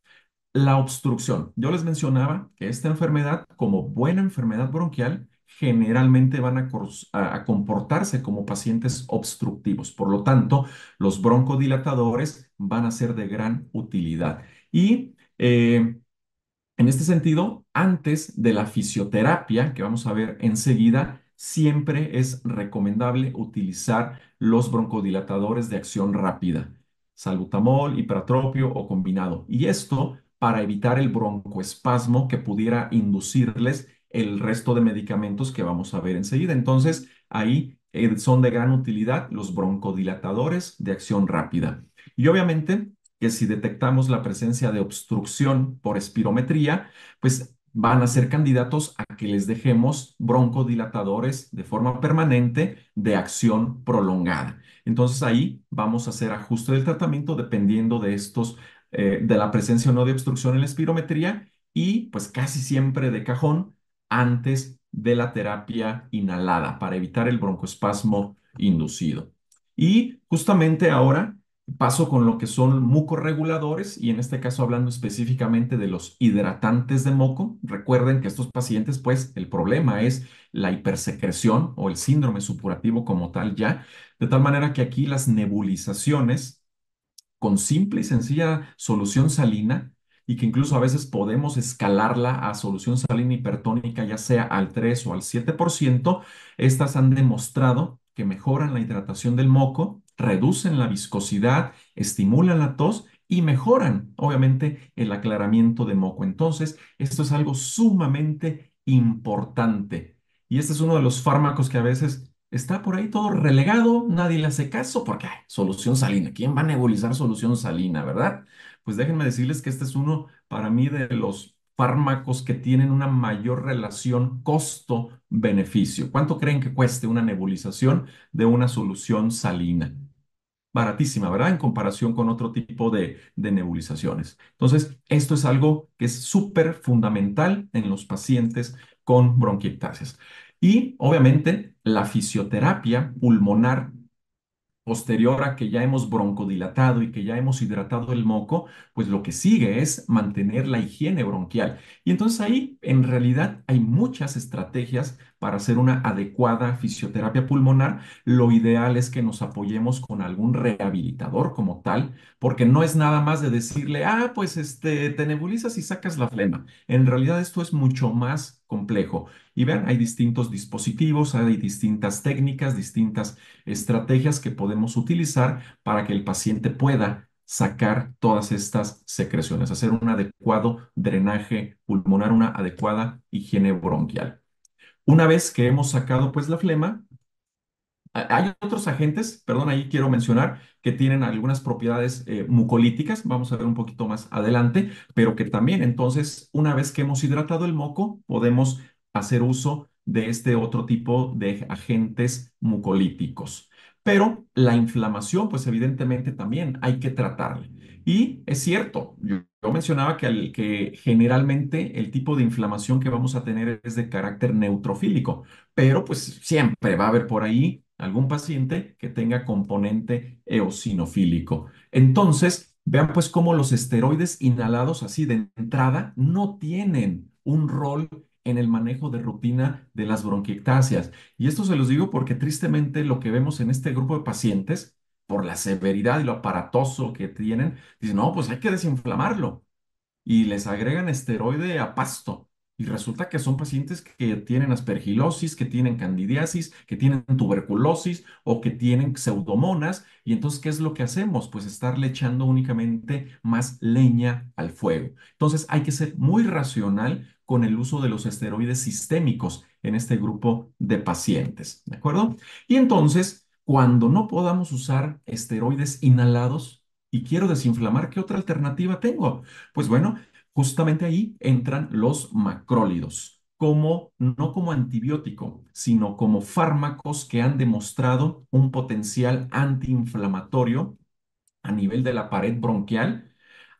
La obstrucción. Yo les mencionaba que esta enfermedad, como buena enfermedad bronquial, generalmente van a comportarse como pacientes obstructivos. Por lo tanto, los broncodilatadores van a ser de gran utilidad. Y en este sentido, antes de la fisioterapia, que vamos a ver enseguida, siempre es recomendable utilizar los broncodilatadores de acción rápida, salbutamol, hipertropio o combinado. Y esto para evitar el broncoespasmo que pudiera inducirles el resto de medicamentos que vamos a ver enseguida. Entonces, ahí son de gran utilidad los broncodilatadores de acción rápida. Y obviamente que si detectamos la presencia de obstrucción por espirometría, pues van a ser candidatos a que les dejemos broncodilatadores de forma permanente de acción prolongada. Entonces ahí vamos a hacer ajuste del tratamiento dependiendo de estos, de la presencia o no de obstrucción en la espirometría y pues casi siempre de cajón antes de la terapia inhalada para evitar el broncoespasmo inducido. Y justamente ahora paso con lo que son mucorreguladores y en este caso hablando específicamente de los hidratantes de moco. Recuerden que estos pacientes, pues el problema es la hipersecreción o el síndrome supurativo como tal ya, de tal manera que aquí las nebulizaciones con simple y sencilla solución salina y que incluso a veces podemos escalarla a solución salina hipertónica, ya sea al 3 o al 7%, estas han demostrado que mejoran la hidratación del moco, reducen la viscosidad, estimulan la tos y mejoran, obviamente, el aclaramiento de moco. Entonces, esto es algo sumamente importante. Y este es uno de los fármacos que a veces está por ahí todo relegado, nadie le hace caso porque, ay, solución salina. ¿Quién va a nebulizar solución salina, verdad? Pues déjenme decirles que este es uno para mí de los fármacos que tienen una mayor relación costo-beneficio. ¿Cuánto creen que cueste una nebulización de una solución salina? Baratísima, ¿verdad? En comparación con otro tipo de nebulizaciones. Entonces, esto es algo que es súper fundamental en los pacientes con bronquiectasias. Y obviamente la fisioterapia pulmonar posterior a que ya hemos broncodilatado y que ya hemos hidratado el moco, pues lo que sigue es mantener la higiene bronquial. Y entonces ahí en realidad hay muchas estrategias para hacer una adecuada fisioterapia pulmonar. Lo ideal es que nos apoyemos con algún rehabilitador como tal, porque no es nada más de decirle, ah, pues te nebulizas y sacas la flema. En realidad esto es mucho más complejo. Y vean, hay distintos dispositivos, hay distintas técnicas, distintas estrategias que podemos utilizar para que el paciente pueda sacar todas estas secreciones, hacer un adecuado drenaje pulmonar, una adecuada higiene bronquial. Una vez que hemos sacado pues la flema, hay otros agentes, perdón, ahí quiero mencionar que tienen algunas propiedades mucolíticas, vamos a ver un poquito más adelante, pero que también entonces, una vez que hemos hidratado el moco, podemos hacer uso de este otro tipo de agentes mucolíticos. Pero la inflamación, pues evidentemente también hay que tratarla. Y es cierto, yo mencionaba que generalmente el tipo de inflamación que vamos a tener es de carácter neutrofílico, pero pues siempre va a haber por ahí algún paciente que tenga componente eosinofílico. Entonces, vean pues cómo los esteroides inhalados así de entrada no tienen un rol en el manejo de rutina de las bronquiectasias. Y esto se los digo porque tristemente lo que vemos en este grupo de pacientes, por la severidad y lo aparatoso que tienen, dicen, no, pues hay que desinflamarlo y les agregan esteroide a pasto. Y resulta que son pacientes que tienen aspergilosis, que tienen candidiasis, que tienen tuberculosis o que tienen pseudomonas. Y entonces, ¿qué es lo que hacemos? Pues estarle echando únicamente más leña al fuego. Entonces, hay que ser muy racional con el uso de los esteroides sistémicos en este grupo de pacientes. ¿De acuerdo? Y entonces, cuando no podamos usar esteroides inhalados y quiero desinflamar, ¿qué otra alternativa tengo? Pues bueno, justamente ahí entran los macrólidos, como, no como antibiótico, sino como fármacos que han demostrado un potencial antiinflamatorio a nivel de la pared bronquial.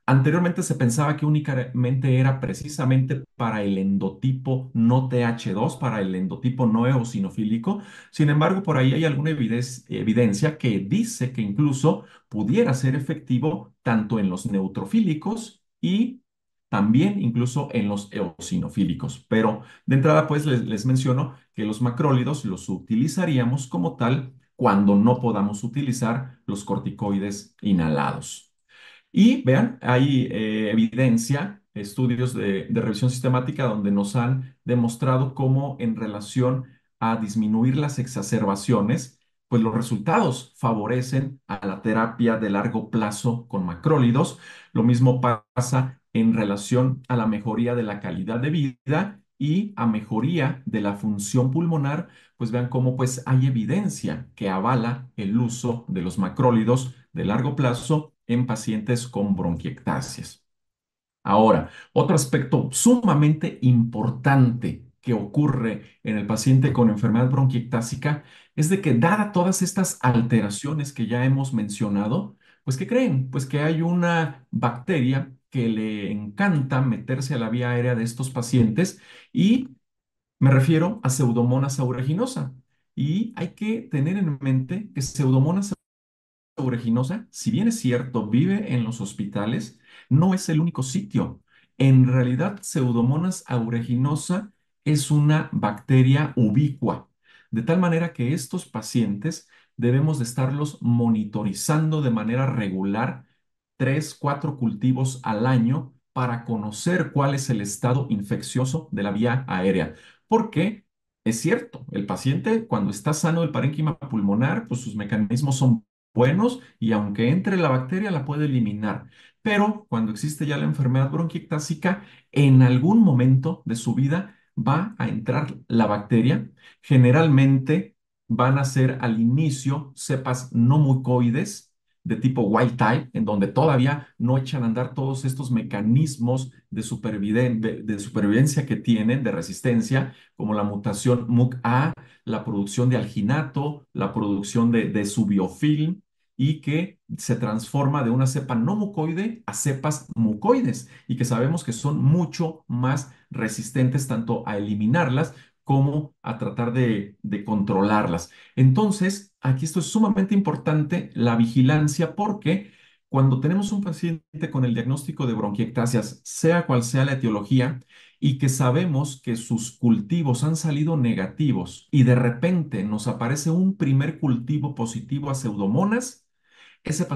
Anteriormente se pensaba que únicamente era precisamente para el endotipo no TH2, para el endotipo no eosinofílico. Sin embargo, por ahí hay alguna evidencia que dice que incluso pudiera ser efectivo tanto en los neutrofílicos y también incluso en los eosinofílicos. Pero de entrada, pues les menciono que los macrólidos los utilizaríamos como tal cuando no podamos utilizar los corticoides inhalados. Y vean, hay evidencia, estudios de revisión sistemática donde nos han demostrado cómo en relación a disminuir las exacerbaciones, pues los resultados favorecen a la terapia de largo plazo con macrólidos. Lo mismo pasa en relación a la mejoría de la calidad de vida y a mejoría de la función pulmonar, pues vean cómo pues hay evidencia que avala el uso de los macrólidos de largo plazo en pacientes con bronquiectasias. Ahora, otro aspecto sumamente importante que ocurre en el paciente con enfermedad bronquiectásica es de que, dada todas estas alteraciones que ya hemos mencionado, pues ¿qué creen? Pues que hay una bacteria que le encanta meterse a la vía aérea de estos pacientes y me refiero a Pseudomonas aeruginosa. Y hay que tener en mente que Pseudomonas aeruginosa, si bien es cierto, vive en los hospitales, no es el único sitio. En realidad, Pseudomonas aeruginosa es una bacteria ubicua, de tal manera que estos pacientes debemos de estarlos monitorizando de manera regular, 3, 4 cultivos al año, para conocer cuál es el estado infeccioso de la vía aérea. Porque es cierto, el paciente cuando está sano del parénquima pulmonar, pues sus mecanismos son buenos y aunque entre la bacteria la puede eliminar. Pero cuando existe ya la enfermedad bronquiectásica, en algún momento de su vida va a entrar la bacteria. Generalmente van a ser al inicio cepas no mucoides de tipo wild type, en donde todavía no echan a andar todos estos mecanismos de supervivencia que tienen, de resistencia, como la mutación MUC-A, la producción de alginato, la producción de su biofilm, y que se transforma de una cepa no mucoide a cepas mucoides, y que sabemos que son mucho más resistentes tanto a eliminarlas como a tratar de controlarlas. Entonces, aquí esto es sumamente importante, la vigilancia, porque cuando tenemos un paciente con el diagnóstico de bronquiectasias, sea cual sea la etiología, y que sabemos que sus cultivos han salido negativos y de repente nos aparece un primer cultivo positivo a pseudomonas, ese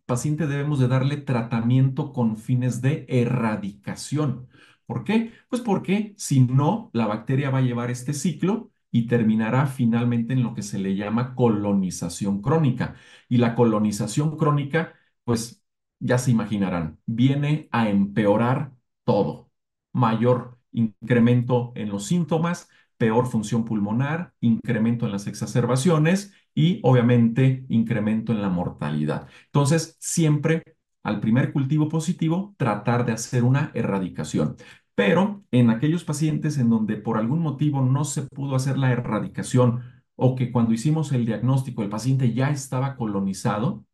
paciente debemos de darle tratamiento con fines de erradicación. ¿Por qué? Pues porque si no, la bacteria va a llevar este ciclo y terminará finalmente en lo que se le llama colonización crónica. Y la colonización crónica, pues ya se imaginarán, viene a empeorar todo. Mayor incremento en los síntomas, peor función pulmonar, incremento en las exacerbaciones y obviamente incremento en la mortalidad. Entonces, siempre al primer cultivo positivo, tratar de hacer una erradicación. Pero en aquellos pacientes en donde por algún motivo no se pudo hacer la erradicación o que cuando hicimos el diagnóstico el paciente ya estaba colonizado,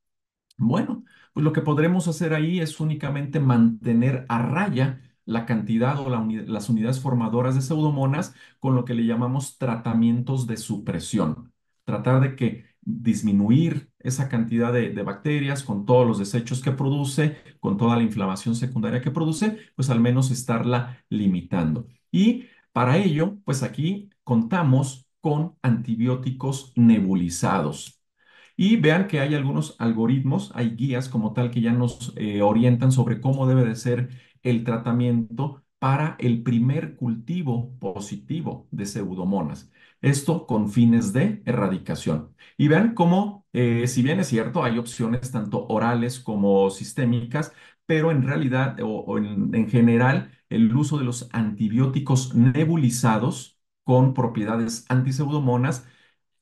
bueno, pues lo que podremos hacer ahí es únicamente mantener a raya la cantidad o las unidades formadoras de pseudomonas con lo que le llamamos tratamientos de supresión. Tratar de que disminuir esa cantidad de bacterias con todos los desechos que produce, con toda la inflamación secundaria que produce, pues al menos estarla limitando. Y para ello, pues aquí contamos con antibióticos nebulizados. Y vean que hay algunos algoritmos, hay guías como tal que ya nos orientan sobre cómo debe de ser el tratamiento para el primer cultivo positivo de pseudomonas. Esto con fines de erradicación. Y vean cómo, si bien es cierto, hay opciones tanto orales como sistémicas, pero en realidad o en general el uso de los antibióticos nebulizados con propiedades antiseudomonas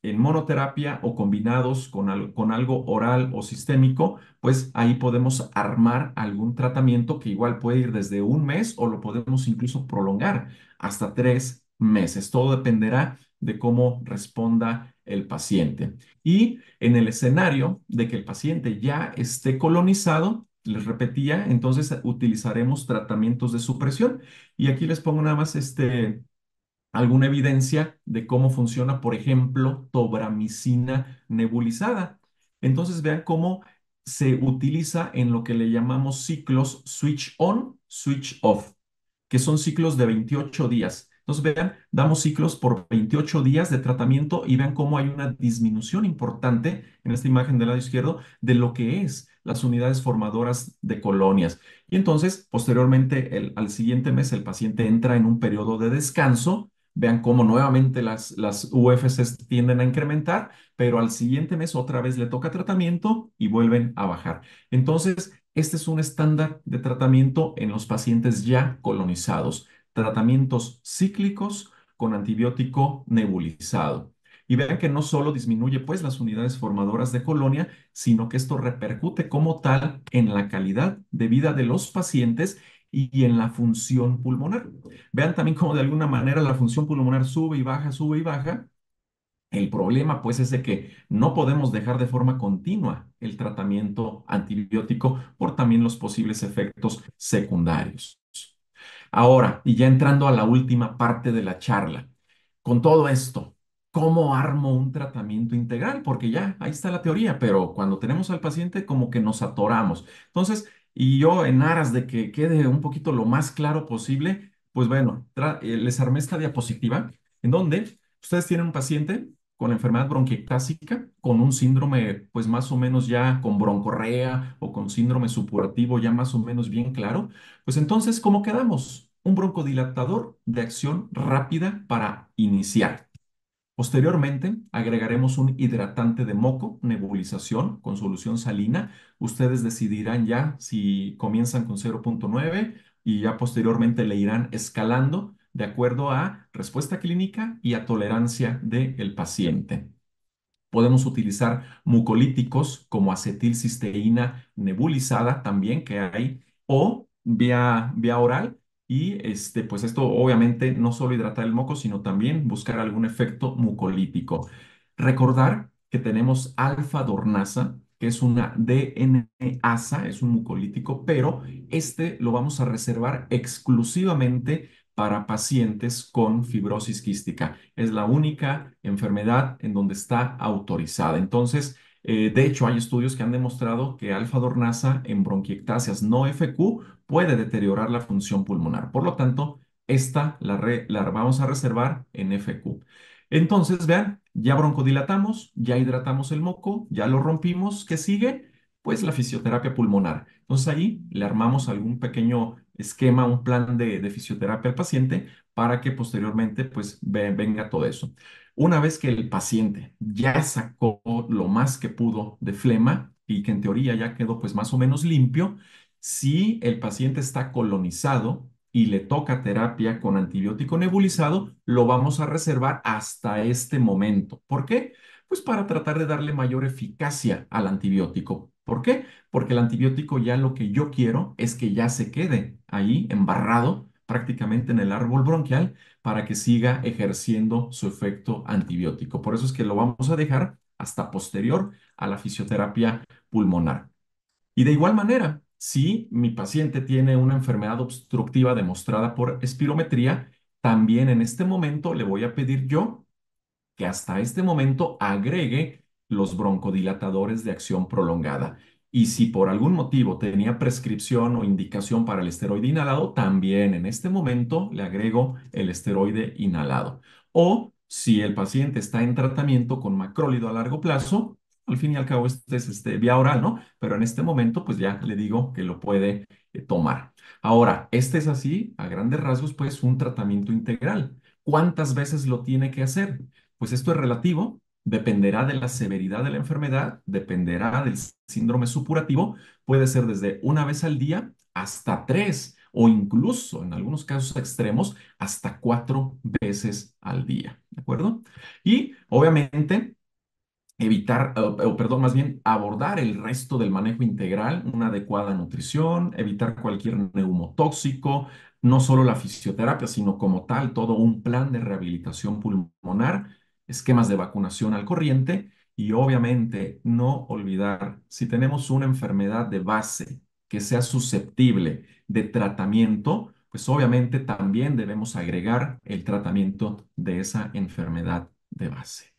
en monoterapia o combinados con algo oral o sistémico, pues ahí podemos armar algún tratamiento que igual puede ir desde un mes o lo podemos incluso prolongar hasta 3 meses. Todo dependerá de cómo responda el paciente. Y en el escenario de que el paciente ya esté colonizado, les repetía, entonces utilizaremos tratamientos de supresión. Y aquí les pongo nada más alguna evidencia de cómo funciona, por ejemplo, tobramicina nebulizada. Entonces vean cómo se utiliza en lo que le llamamos ciclos switch on, switch off, que son ciclos de 28 días. Entonces vean, damos ciclos por 28 días de tratamiento y vean cómo hay una disminución importante en esta imagen del lado izquierdo de lo que es las unidades formadoras de colonias. Y entonces, posteriormente, al siguiente mes, el paciente entra en un periodo de descanso. Vean cómo nuevamente las UFCs tienden a incrementar, pero al siguiente mes otra vez le toca tratamiento y vuelven a bajar. Entonces, este es un estándar de tratamiento en los pacientes ya colonizados. Tratamientos cíclicos con antibiótico nebulizado. Y vean que no solo disminuye pues las unidades formadoras de colonia, sino que esto repercute como tal en la calidad de vida de los pacientes y en la función pulmonar. Vean también cómo de alguna manera la función pulmonar sube y baja, sube y baja. El problema, pues, es de que no podemos dejar de forma continua el tratamiento antibiótico por también los posibles efectos secundarios. Ahora, y ya entrando a la última parte de la charla, con todo esto, ¿cómo armo un tratamiento integral? Porque ya, ahí está la teoría, pero cuando tenemos al paciente como que nos atoramos. Entonces, y yo en aras de que quede un poquito lo más claro posible, pues bueno, les armé esta diapositiva en donde ustedes tienen un paciente. con enfermedad bronquiectásica, con un síndrome, pues más o menos ya con broncorrea o con síndrome supurativo ya más o menos bien claro, pues entonces, ¿cómo quedamos? Un broncodilatador de acción rápida para iniciar. Posteriormente, agregaremos un hidratante de moco, nebulización con solución salina. Ustedes decidirán ya si comienzan con 0,9 y ya posteriormente le irán escalando de acuerdo a respuesta clínica y a tolerancia del paciente. Podemos utilizar mucolíticos como acetilcisteína nebulizada también que hay o vía oral. Y pues esto obviamente no solo hidratar el moco, sino también buscar algún efecto mucolítico. Recordar que tenemos alfa-dornasa, que es una DNasa, es un mucolítico, pero este lo vamos a reservar exclusivamente para pacientes con fibrosis quística. Es la única enfermedad en donde está autorizada. Entonces, de hecho, hay estudios que han demostrado que alfa-dornasa en bronquiectasias no FQ puede deteriorar la función pulmonar. Por lo tanto, esta la vamos a reservar en FQ. Entonces, vean, ya broncodilatamos, ya hidratamos el moco, ya lo rompimos. ¿Qué sigue? Pues la fisioterapia pulmonar. Entonces ahí le armamos algún pequeño esquema, un plan de fisioterapia al paciente para que posteriormente pues venga todo eso. Una vez que el paciente ya sacó lo más que pudo de flema y que en teoría ya quedó pues más o menos limpio, si el paciente está colonizado y le toca terapia con antibiótico nebulizado, lo vamos a reservar hasta este momento. ¿Por qué? Pues para tratar de darle mayor eficacia al antibiótico. ¿Por qué? Porque el antibiótico ya lo que yo quiero es que ya se quede ahí embarrado prácticamente en el árbol bronquial para que siga ejerciendo su efecto antibiótico. Por eso es que lo vamos a dejar hasta posterior a la fisioterapia pulmonar. Y de igual manera, si mi paciente tiene una enfermedad obstructiva demostrada por espirometría, también en este momento le voy a pedir yo que hasta este momento agregue los broncodilatadores de acción prolongada. Y si por algún motivo tenía prescripción o indicación para el esteroide inhalado, también en este momento le agrego el esteroide inhalado. O si el paciente está en tratamiento con macrólido a largo plazo, al fin y al cabo este es vía oral, ¿no? Pero en este momento pues ya le digo que lo puede tomar. Ahora, este es así, a grandes rasgos, pues un tratamiento integral. ¿Cuántas veces lo tiene que hacer? Pues esto es relativo, dependerá de la severidad de la enfermedad, dependerá del síndrome supurativo, puede ser desde una vez al día hasta tres o incluso en algunos casos extremos hasta cuatro veces al día, ¿de acuerdo? Y obviamente evitar, o perdón, más bien abordar el resto del manejo integral, una adecuada nutrición, evitar cualquier neumotóxico, no solo la fisioterapia, sino como tal, todo un plan de rehabilitación pulmonar, esquemas de vacunación al corriente y obviamente no olvidar, si tenemos una enfermedad de base que sea susceptible de tratamiento, pues obviamente también debemos agregar el tratamiento de esa enfermedad de base.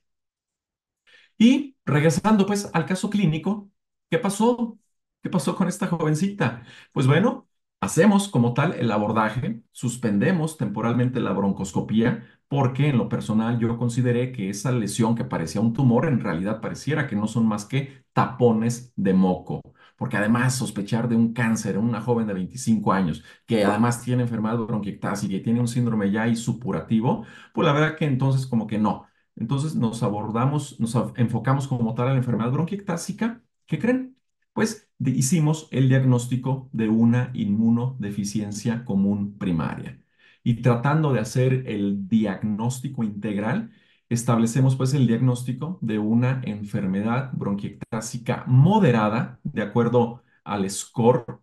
Y regresando pues al caso clínico, ¿qué pasó? ¿Qué pasó con esta jovencita? Pues bueno, hacemos como tal el abordaje, suspendemos temporalmente la broncoscopía porque en lo personal yo consideré que esa lesión que parecía un tumor en realidad pareciera que no son más que tapones de moco. Porque además sospechar de un cáncer en una joven de 25 años que además tiene enfermedad bronquiectásica y tiene un síndrome ya supurativo, pues la verdad que entonces como que no. Entonces nos abordamos, enfocamos como tal a la enfermedad bronquiectásica. ¿Qué creen? Pues hicimos el diagnóstico de una inmunodeficiencia común primaria. Y tratando de hacer el diagnóstico integral, establecemos pues el diagnóstico de una enfermedad bronquiectásica moderada, de acuerdo al score,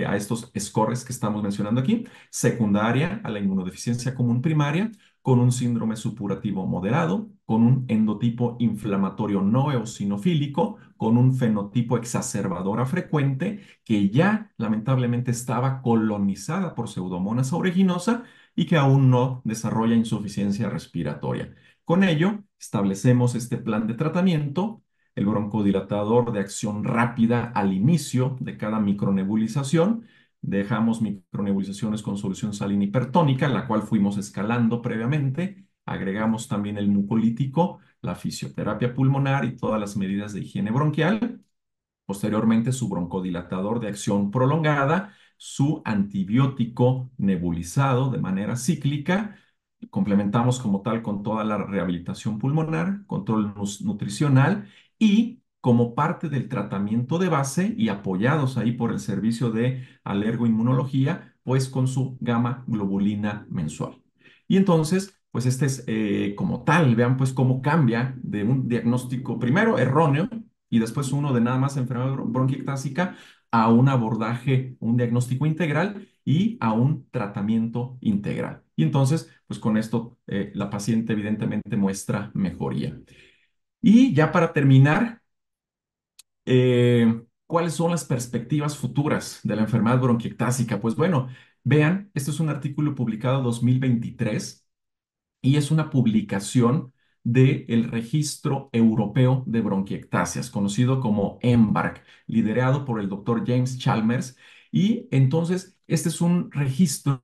a estos scores que estamos mencionando aquí, secundaria a la inmunodeficiencia común primaria con un síndrome supurativo moderado, con un endotipo inflamatorio no eosinofílico, con un fenotipo exacerbadora frecuente que ya lamentablemente estaba colonizada por Pseudomonas aeruginosa y que aún no desarrolla insuficiencia respiratoria. Con ello, establecemos este plan de tratamiento, el broncodilatador de acción rápida al inicio de cada micronebulización. Dejamos micronebulizaciones con solución salina hipertónica, la cual fuimos escalando previamente. Agregamos también el mucolítico la fisioterapia pulmonar y todas las medidas de higiene bronquial. Posteriormente, su broncodilatador de acción prolongada, su antibiótico nebulizado de manera cíclica. Complementamos como tal con toda la rehabilitación pulmonar, control nutricional y como parte del tratamiento de base y apoyados ahí por el servicio de alergoinmunología, pues con su gamma globulina mensual. Y entonces, pues este es como tal, vean pues cómo cambia de un diagnóstico primero erróneo y después uno de nada más enfermedad bronquiectásica a un abordaje, un diagnóstico integral y a un tratamiento integral. Y entonces, pues con esto la paciente evidentemente muestra mejoría. Y ya para terminar, ¿cuáles son las perspectivas futuras de la enfermedad bronquiectásica? Pues bueno, vean, este es un artículo publicado 2023 y es una publicación del Registro Europeo de Bronquiectasias, conocido como EMBARC, liderado por el doctor James Chalmers. Y entonces, este es un registro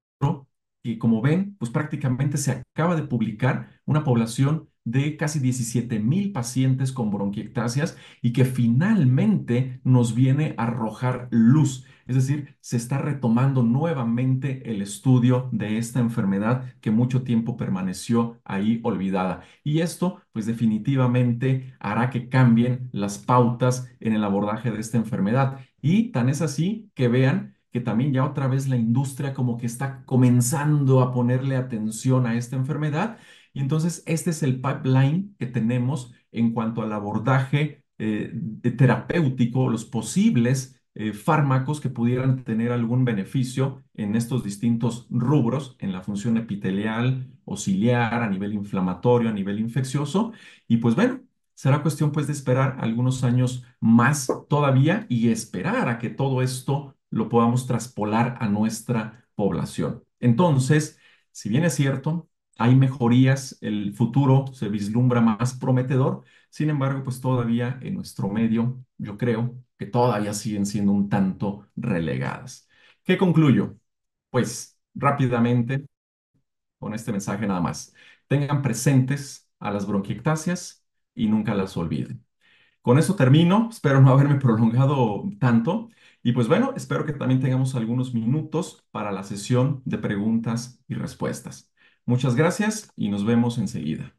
que, como ven, pues prácticamente se acaba de publicar una población de casi 17,000 pacientes con bronquiectasias y que finalmente nos viene a arrojar luz. Es decir, se está retomando nuevamente el estudio de esta enfermedad que mucho tiempo permaneció ahí olvidada. Y esto, pues definitivamente hará que cambien las pautas en el abordaje de esta enfermedad. Y tan es así que vean que también ya otra vez la industria como que está comenzando a ponerle atención a esta enfermedad. Y entonces este es el pipeline que tenemos en cuanto al abordaje terapéutico, los posibles fármacos que pudieran tener algún beneficio en estos distintos rubros, en la función epitelial, o ciliar, a nivel inflamatorio, a nivel infeccioso. Y pues bueno, será cuestión pues de esperar algunos años más todavía y esperar a que todo esto lo podamos traspolar a nuestra población. Entonces, si bien es cierto, hay mejorías, el futuro se vislumbra más prometedor. Sin embargo, pues todavía en nuestro medio, yo creo que todavía siguen siendo un tanto relegadas. ¿Qué concluyo? Pues rápidamente, con este mensaje nada más. Tengan presentes a las bronquiectasias y nunca las olviden. Con eso termino, espero no haberme prolongado tanto. Y pues bueno, espero que también tengamos algunos minutos para la sesión de preguntas y respuestas. Muchas gracias y nos vemos enseguida.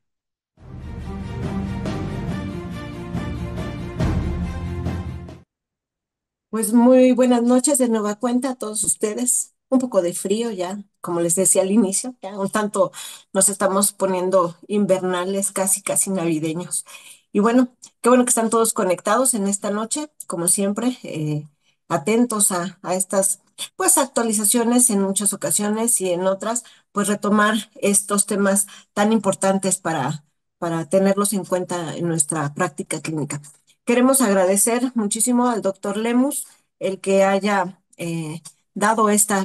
Pues muy buenas noches de nueva cuenta a todos ustedes. Un poco de frío ya, como les decía al inicio, ya un tanto nos estamos poniendo invernales, casi casi navideños. Y bueno, qué bueno que están todos conectados en esta noche, como siempre, atentos a estas pues actualizaciones en muchas ocasiones y en otras, pues retomar estos temas tan importantes para tenerlos en cuenta en nuestra práctica clínica. Queremos agradecer muchísimo al doctor Lemus el que haya dado esta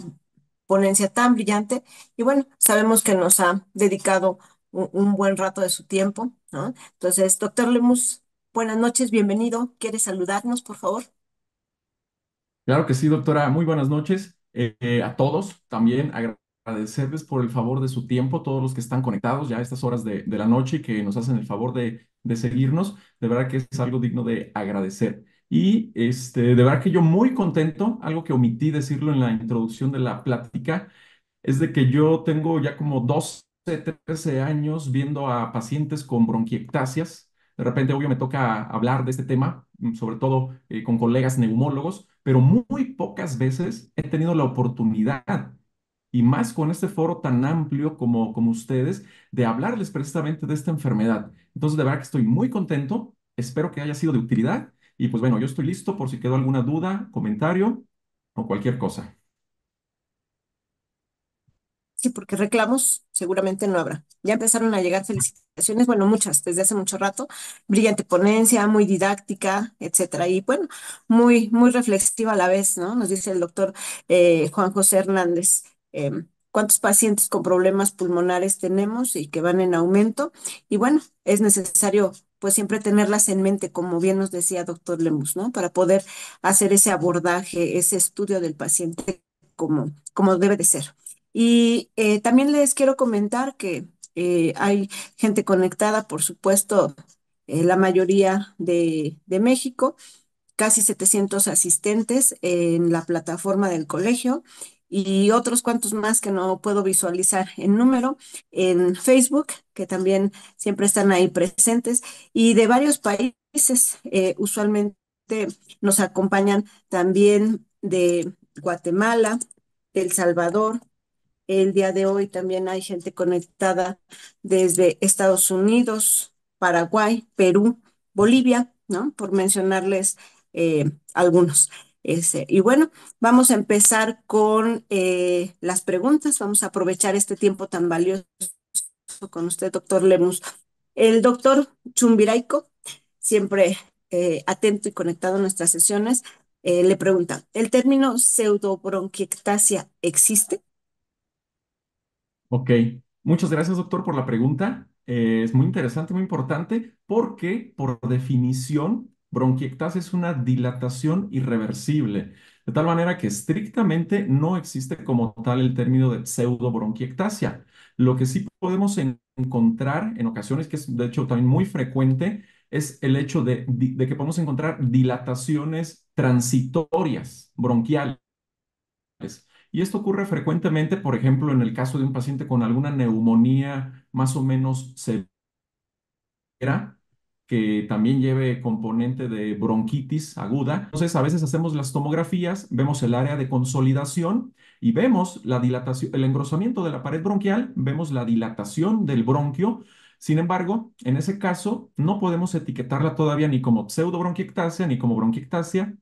ponencia tan brillante y bueno, sabemos que nos ha dedicado un buen rato de su tiempo, ¿no? Entonces, doctor Lemus, buenas noches, bienvenido. ¿Quiere saludarnos, por favor? Claro que sí, doctora. Muy buenas noches a todos. También agradecerles por el favor de su tiempo, todos los que están conectados ya a estas horas de la noche y que nos hacen el favor de seguirnos. De verdad que es algo digno de agradecer. Y de verdad que yo muy contento, algo que omití decirlo en la introducción de la plática, es de que yo tengo ya como 12, 13 años viendo a pacientes con bronquiectasias. De repente, obvio, me toca hablar de este tema, sobre todo con colegas neumólogos, pero muy pocas veces he tenido la oportunidad, y más con este foro tan amplio como ustedes, de hablarles precisamente de esta enfermedad. Entonces, de verdad que estoy muy contento, espero que haya sido de utilidad, y pues bueno, yo estoy listo por si quedó alguna duda, comentario o cualquier cosa. Sí, porque reclamos seguramente no habrá. Ya empezaron a llegar felicitaciones, bueno, muchas, desde hace mucho rato. Brillante ponencia, muy didáctica, etcétera. Y bueno, muy reflexiva a la vez, ¿no? Nos dice el doctor Juan José Hernández, cuántos pacientes con problemas pulmonares tenemos y que van en aumento. Y bueno, es necesario pues siempre tenerlas en mente, como bien nos decía doctor Lemus, ¿no? Para poder hacer ese abordaje, ese estudio del paciente como debe de ser. Y también les quiero comentar que Hay gente conectada, por supuesto, la mayoría de México, casi 700 asistentes en la plataforma del colegio y otros cuantos más que no puedo visualizar en número en Facebook, que también siempre están ahí presentes, y de varios países. Usualmente nos acompañan también de Guatemala, de El Salvador. El día de hoy también hay gente conectada desde Estados Unidos, Paraguay, Perú, Bolivia, ¿no? Por mencionarles algunos. Y bueno, vamos a empezar con las preguntas. Vamos a aprovechar este tiempo tan valioso con usted, doctor Lemus. El doctor Chumbiraico, siempre atento y conectado a nuestras sesiones, le pregunta, ¿el término pseudobronquiectasia existe? Ok, muchas gracias, doctor, por la pregunta. Es muy interesante, muy importante, porque por definición, bronquiectasia es una dilatación irreversible, de tal manera que estrictamente no existe como tal el término de pseudobronquiectasia. Lo que sí podemos encontrar en ocasiones, que es de hecho también muy frecuente, es el hecho de que podemos encontrar dilataciones transitorias bronquiales. Y esto ocurre frecuentemente, por ejemplo, en el caso de un paciente con alguna neumonía más o menos severa, que también lleve componente de bronquitis aguda. Entonces, a veces hacemos las tomografías, vemos el área de consolidación y vemos la dilatación, el engrosamiento de la pared bronquial, vemos la dilatación del bronquio. Sin embargo, en ese caso, no podemos etiquetarla todavía ni como pseudobronquiectasia ni como bronquiectasia,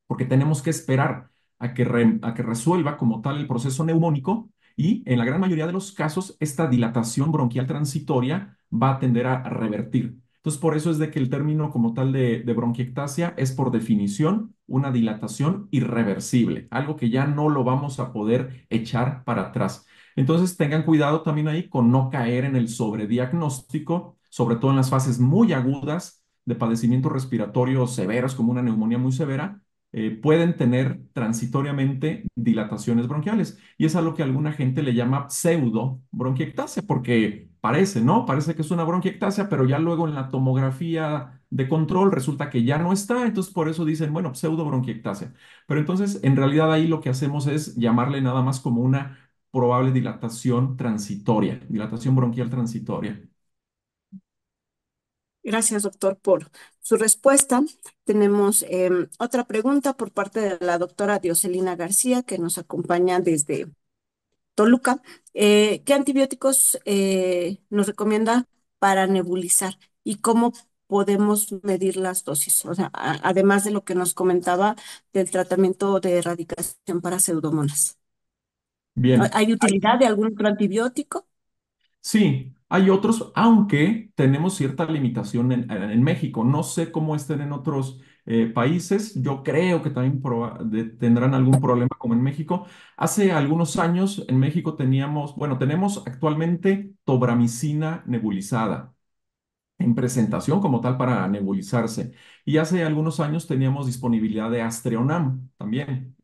porque tenemos que esperar a que resuelva como tal el proceso neumónico y en la gran mayoría de los casos esta dilatación bronquial transitoria va a tender a revertir. Entonces, por eso es de que el término como tal de bronquiectasia es por definición una dilatación irreversible, algo que ya no lo vamos a poder echar para atrás. Entonces, tengan cuidado también ahí con no caer en el sobrediagnóstico, sobre todo en las fases muy agudas de padecimientos respiratorios severos, como una neumonía muy severa, pueden tener transitoriamente dilataciones bronquiales. Y es a lo que alguna gente le llama pseudo bronquiectasia, porque parece, ¿no? Parece que es una bronquiectasia, pero ya luego en la tomografía de control resulta que ya no está, entonces por eso dicen, bueno, pseudo bronquiectasia. Pero entonces, en realidad ahí lo que hacemos es llamarle nada más como una probable dilatación transitoria, dilatación bronquial transitoria. Gracias, doctor, por su respuesta. Tenemos otra pregunta por parte de la doctora Dioselina García, que nos acompaña desde Toluca. ¿Qué antibióticos nos recomienda para nebulizar y cómo podemos medir las dosis? O sea, además de lo que nos comentaba del tratamiento de erradicación para pseudomonas. Bien. ¿Hay utilidad de algún otro antibiótico? Sí, hay otros, aunque tenemos cierta limitación en México. No sé cómo estén en otros países. Yo creo que también tendrán algún problema como en México. Hace algunos años en México teníamos, bueno, tenemos actualmente tobramicina nebulizada en presentación como tal para nebulizarse. Y hace algunos años teníamos disponibilidad de Astreonam también,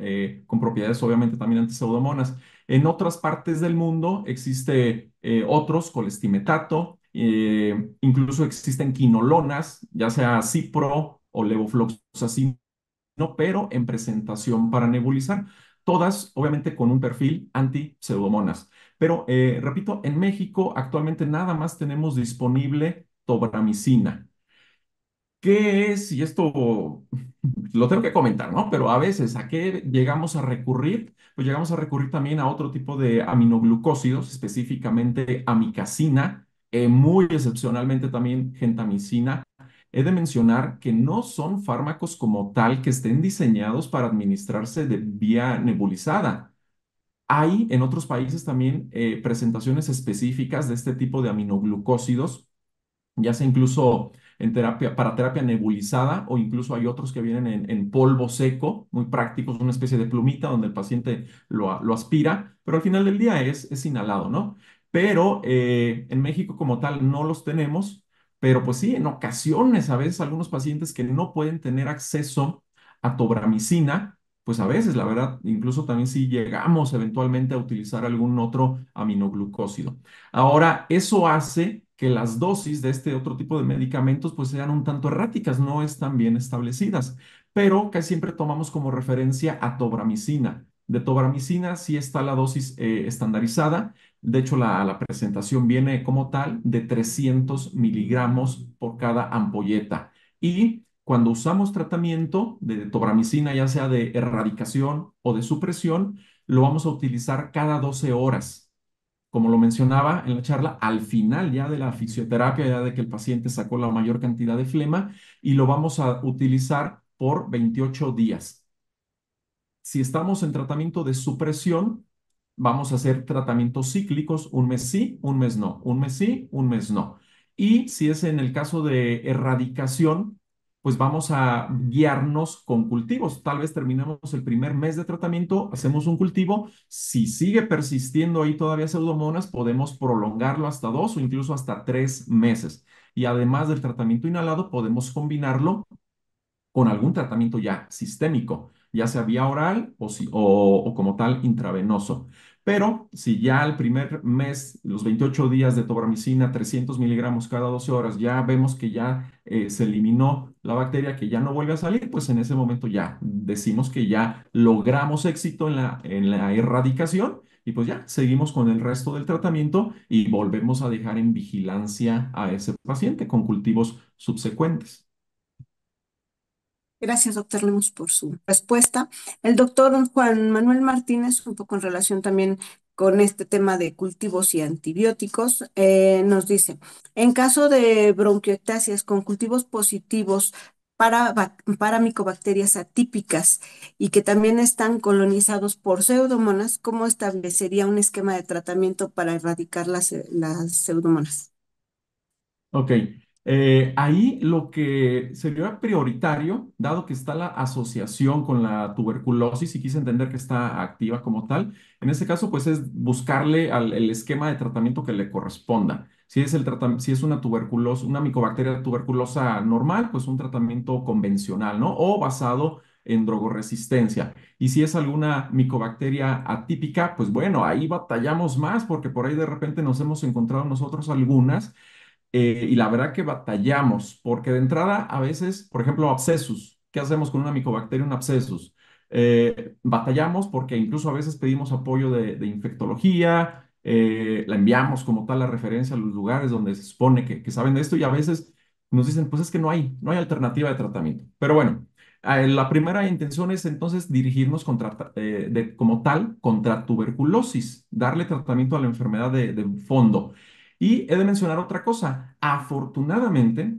con propiedades obviamente también antiseudomonas. En otras partes del mundo existe otros, colestimetato, incluso existen quinolonas, ya sea Cipro o levofloxacino, pero en presentación para nebulizar. Todas, obviamente, con un perfil anti-pseudomonas. Pero, repito, en México actualmente nada más tenemos disponible tobramicina. ¿Qué es? Y esto lo tengo que comentar, ¿no? Pero a veces, ¿a qué llegamos a recurrir? Pues llegamos a recurrir también a otro tipo de aminoglucósidos, específicamente amicacina, muy excepcionalmente también gentamicina. He de mencionar que no son fármacos como tal que estén diseñados para administrarse de vía nebulizada. Hay en otros países también presentaciones específicas de este tipo de aminoglucósidos, ya sea incluso en terapia, para terapia nebulizada, o incluso hay otros que vienen en polvo seco, muy prácticos, una especie de plumita donde el paciente lo aspira, pero al final del día es inhalado, ¿no? Pero en México como tal no los tenemos, pero pues sí, en ocasiones, a veces algunos pacientes que no pueden tener acceso a tobramicina, pues a veces, la verdad, incluso también si llegamos eventualmente a utilizar algún otro aminoglucósido. Ahora, eso hace que las dosis de este otro tipo de medicamentos pues sean un tanto erráticas, no están bien establecidas, pero casi siempre tomamos como referencia a tobramicina. De tobramicina sí está la dosis estandarizada. De hecho, la presentación viene como tal de 300 miligramos por cada ampolleta. Y cuando usamos tratamiento de tobramicina, ya sea de erradicación o de supresión, lo vamos a utilizar cada 12 horas. Como lo mencionaba en la charla, al final ya de la fisioterapia, ya de que el paciente sacó la mayor cantidad de flema, y lo vamos a utilizar por 28 días. Si estamos en tratamiento de supresión, vamos a hacer tratamientos cíclicos, un mes sí, un mes no, un mes sí, un mes no. Y si es en el caso de erradicación, pues vamos a guiarnos con cultivos. Tal vez terminemos el primer mes de tratamiento, hacemos un cultivo. Si sigue persistiendo ahí todavía pseudomonas, podemos prolongarlo hasta 2 o incluso hasta 3 meses. Y además del tratamiento inhalado, podemos combinarlo con algún tratamiento ya sistémico, ya sea vía oral o como tal intravenoso. Pero si ya el primer mes, los 28 días de tobramicina, 300 miligramos cada 12 horas, ya vemos que ya se eliminó la bacteria, que ya no vuelve a salir, pues en ese momento ya decimos que ya logramos éxito en la erradicación. Y pues ya seguimos con el resto del tratamiento y volvemos a dejar en vigilancia a ese paciente con cultivos subsecuentes. Gracias, doctor Lemus, por su respuesta. El doctor Juan Manuel Martínez, un poco en relación también con este tema de cultivos y antibióticos, nos dice, en caso de bronquiectasias con cultivos positivos para micobacterias atípicas y que también están colonizados por pseudomonas, ¿cómo establecería un esquema de tratamiento para erradicar las pseudomonas? Ok, ahí lo que sería prioritario, dado que está la asociación con la tuberculosis y quise entender que está activa como tal, en este caso pues es buscarle el esquema de tratamiento que le corresponda. Si es una tuberculosis, una micobacteria tuberculosa normal, pues un tratamiento convencional, ¿no? O basado en drogoresistencia. Y si es alguna micobacteria atípica, pues bueno, ahí batallamos más porque por ahí de repente nos hemos encontrado nosotros algunas y la verdad que batallamos, porque de entrada a veces, por ejemplo, abscesos. ¿Qué hacemos con una micobacteria, un abscesos? Batallamos porque incluso a veces pedimos apoyo de infectología, la enviamos como tal la referencia a los lugares donde se supone que saben de esto y a veces nos dicen, pues es que no hay alternativa de tratamiento. Pero bueno, la primera intención es entonces dirigirnos como tal contra tuberculosis, darle tratamiento a la enfermedad de fondo. Y he de mencionar otra cosa. Afortunadamente,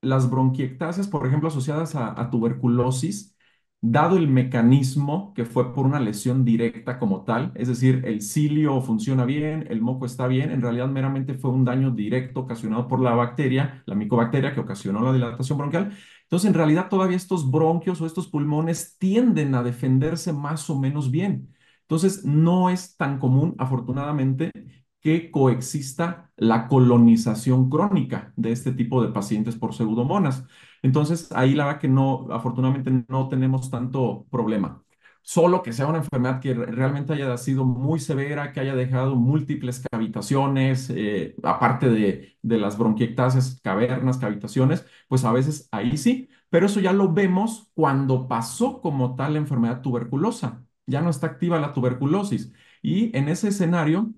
las bronquiectasias, por ejemplo, asociadas a tuberculosis, dado el mecanismo que fue por una lesión directa como tal, es decir, el cilio funciona bien, el moco está bien, en realidad meramente fue un daño directo ocasionado por la bacteria, la micobacteria que ocasionó la dilatación bronquial. Entonces, en realidad, todavía estos bronquios o estos pulmones tienden a defenderse más o menos bien. Entonces, no es tan común, afortunadamente, que coexista la colonización crónica de este tipo de pacientes por pseudomonas. Entonces, ahí la verdad que no, afortunadamente no tenemos tanto problema. Solo que sea una enfermedad que realmente haya sido muy severa, que haya dejado múltiples cavitaciones, aparte de las bronquiectasias, cavernas, cavitaciones, pues a veces ahí sí, pero eso ya lo vemos cuando pasó como tal la enfermedad tuberculosa. Ya no está activa la tuberculosis. Y en ese escenario,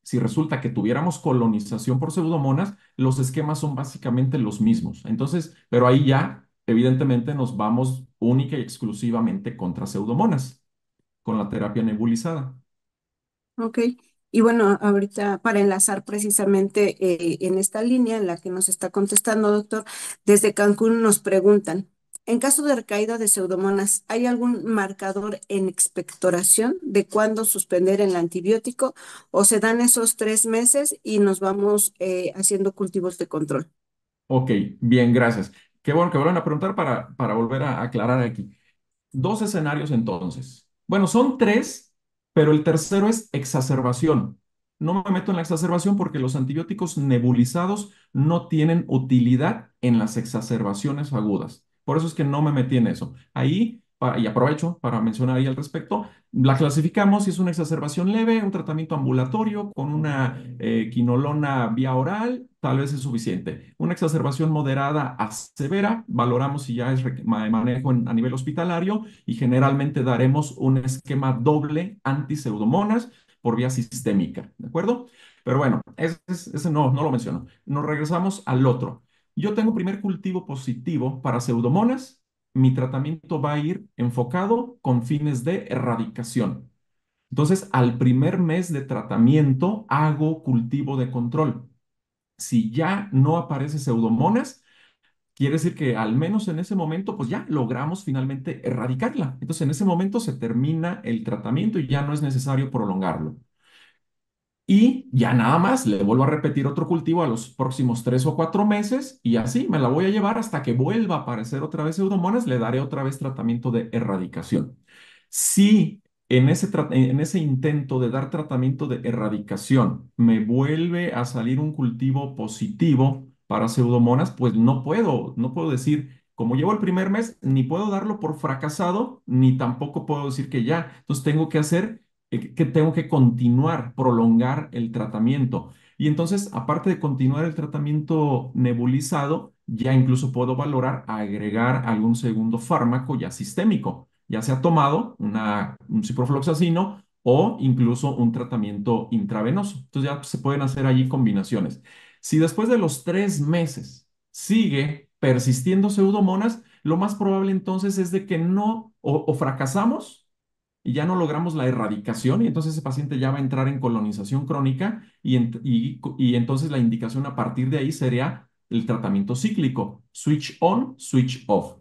si resulta que tuviéramos colonización por pseudomonas, los esquemas son básicamente los mismos. Entonces, pero ahí ya, evidentemente, nos vamos única y exclusivamente contra pseudomonas con la terapia nebulizada. Ok. Y bueno, ahorita para enlazar precisamente en esta línea en la que nos está contestando, doctor, desde Cancún nos preguntan, en caso de recaída de pseudomonas, ¿hay algún marcador en expectoración de cuándo suspender el antibiótico o se dan esos 3 meses y nos vamos haciendo cultivos de control? Ok, bien, gracias. Qué bueno que vuelvan a preguntar para volver a aclarar aquí. Dos escenarios entonces. Bueno, son tres, pero el tercero es exacerbación. No me meto en la exacerbación porque los antibióticos nebulizados no tienen utilidad en las exacerbaciones agudas. Por eso es que no me metí en eso. Ahí y aprovecho para mencionar ahí al respecto, la clasificamos si es una exacerbación leve, un tratamiento ambulatorio con una quinolona vía oral, tal vez es suficiente. Una exacerbación moderada a severa, valoramos si ya es manejo a nivel hospitalario y generalmente daremos un esquema doble antiseudomonas por vía sistémica, ¿de acuerdo? Pero bueno, ese no lo menciono. Nos regresamos al otro. Yo tengo primer cultivo positivo para pseudomonas. Mi tratamiento va a ir enfocado con fines de erradicación. Entonces, al primer mes de tratamiento, hago cultivo de control. Si ya no aparece pseudomonas, quiere decir que al menos en ese momento, pues ya logramos finalmente erradicarla. Entonces, en ese momento se termina el tratamiento y ya no es necesario prolongarlo. Y ya nada más, le vuelvo a repetir otro cultivo a los próximos 3 o 4 meses y así me la voy a llevar hasta que vuelva a aparecer otra vez Pseudomonas, le daré otra vez tratamiento de erradicación. Si en ese intento de dar tratamiento de erradicación me vuelve a salir un cultivo positivo para Pseudomonas, pues no puedo decir, como llevo el primer mes, ni puedo darlo por fracasado, ni tampoco puedo decir que ya. Entonces tengo que hacer que tengo que continuar, prolongar el tratamiento. Y entonces, aparte de continuar el tratamiento nebulizado, ya incluso puedo valorar agregar algún segundo fármaco ya sistémico, ya sea tomado, un ciprofloxacino o incluso un tratamiento intravenoso. Entonces ya se pueden hacer allí combinaciones. Si después de los 3 meses sigue persistiendo pseudomonas, lo más probable entonces es de que no, o fracasamos y ya no logramos la erradicación y entonces ese paciente ya va a entrar en colonización crónica y entonces la indicación a partir de ahí sería el tratamiento cíclico, switch on, switch off.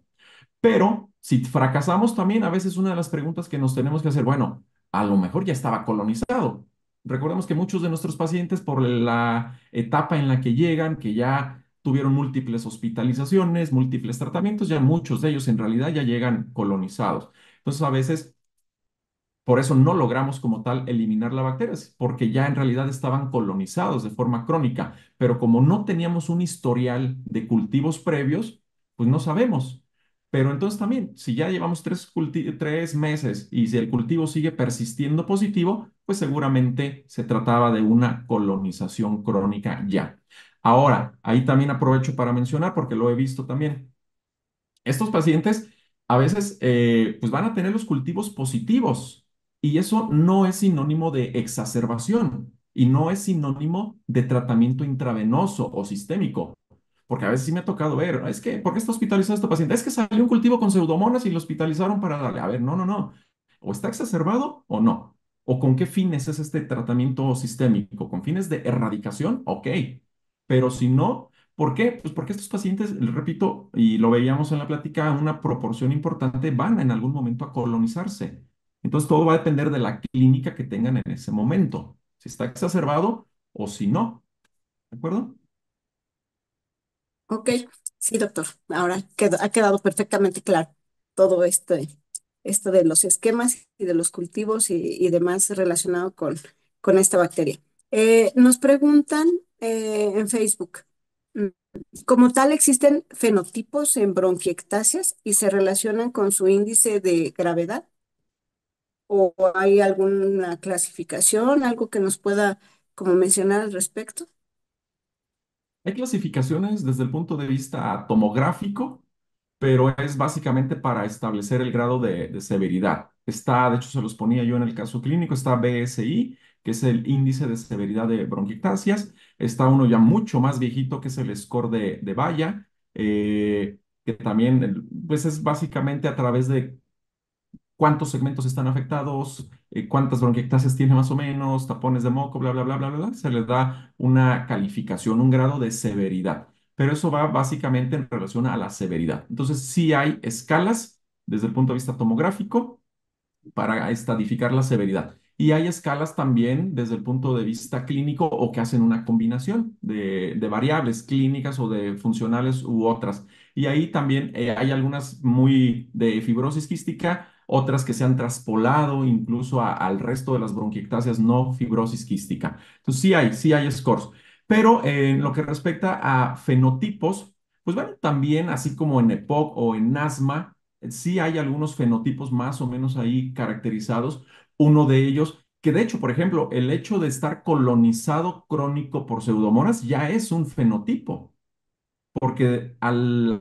Pero si fracasamos también, a veces una de las preguntas que nos tenemos que hacer, bueno, a lo mejor ya estaba colonizado. Recordemos que muchos de nuestros pacientes, por la etapa en la que llegan, que ya tuvieron múltiples hospitalizaciones, múltiples tratamientos, ya muchos de ellos en realidad ya llegan colonizados. Entonces, a veces por eso no logramos como tal eliminar la bacteria, es porque ya en realidad estaban colonizados de forma crónica, pero como no teníamos un historial de cultivos previos, pues no sabemos. Pero entonces también, si ya llevamos 3 meses y si el cultivo sigue persistiendo positivo, pues seguramente se trataba de una colonización crónica ya. Ahora, ahí también aprovecho para mencionar, porque lo he visto también. Estos pacientes a veces pues van a tener los cultivos positivos y eso no es sinónimo de exacerbación y no es sinónimo de tratamiento intravenoso o sistémico. Porque a veces sí me ha tocado ver, es que, ¿por qué está hospitalizado este paciente? Es que salió un cultivo con pseudomonas y lo hospitalizaron para darle. A ver, no, no, no. O está exacerbado o no. ¿O con qué fines es este tratamiento sistémico? ¿Con fines de erradicación? Ok. Pero si no, ¿por qué? Pues porque estos pacientes, les repito, y lo veíamos en la plática, una proporción importante van en algún momento a colonizarse. Entonces todo va a depender de la clínica que tengan en ese momento, si está exacerbado o si no, ¿de acuerdo? Ok, sí, doctor. Ahora ha quedado perfectamente claro todo esto de los esquemas y de los cultivos y demás relacionado con esta bacteria. Nos preguntan en Facebook, mm, ¿como tal existen fenotipos en bronquiectasias y se relacionan con su índice de gravedad? ¿O hay alguna clasificación, algo que nos pueda como mencionar al respecto? Hay clasificaciones desde el punto de vista tomográfico, pero es básicamente para establecer el grado de severidad. Está, de hecho, se los ponía yo en el caso clínico, está BSI, que es el índice de severidad de bronquiectasias. Está uno ya mucho más viejito, que es el score de Valla, que también, pues es básicamente a través de cuántos segmentos están afectados, cuántas bronquiectasias tiene más o menos, tapones de moco, bla, bla, bla, bla, bla, bla. Se les da una calificación, un grado de severidad. Pero eso va básicamente en relación a la severidad. Entonces, sí hay escalas desde el punto de vista tomográfico para estadificar la severidad. Y hay escalas también desde el punto de vista clínico o que hacen una combinación de variables clínicas o de funcionales u otras. Y ahí también hay algunas muy de fibrosis quística, otras que se han traspolado incluso al resto de las bronquiectasias no fibrosis quística. Entonces sí hay scores. Pero en lo que respecta a fenotipos, pues bueno, también así como en EPOC o en asma, sí hay algunos fenotipos más o menos ahí caracterizados. Uno de ellos, que de hecho, por ejemplo, el hecho de estar colonizado crónico por pseudomonas ya es un fenotipo. Porque al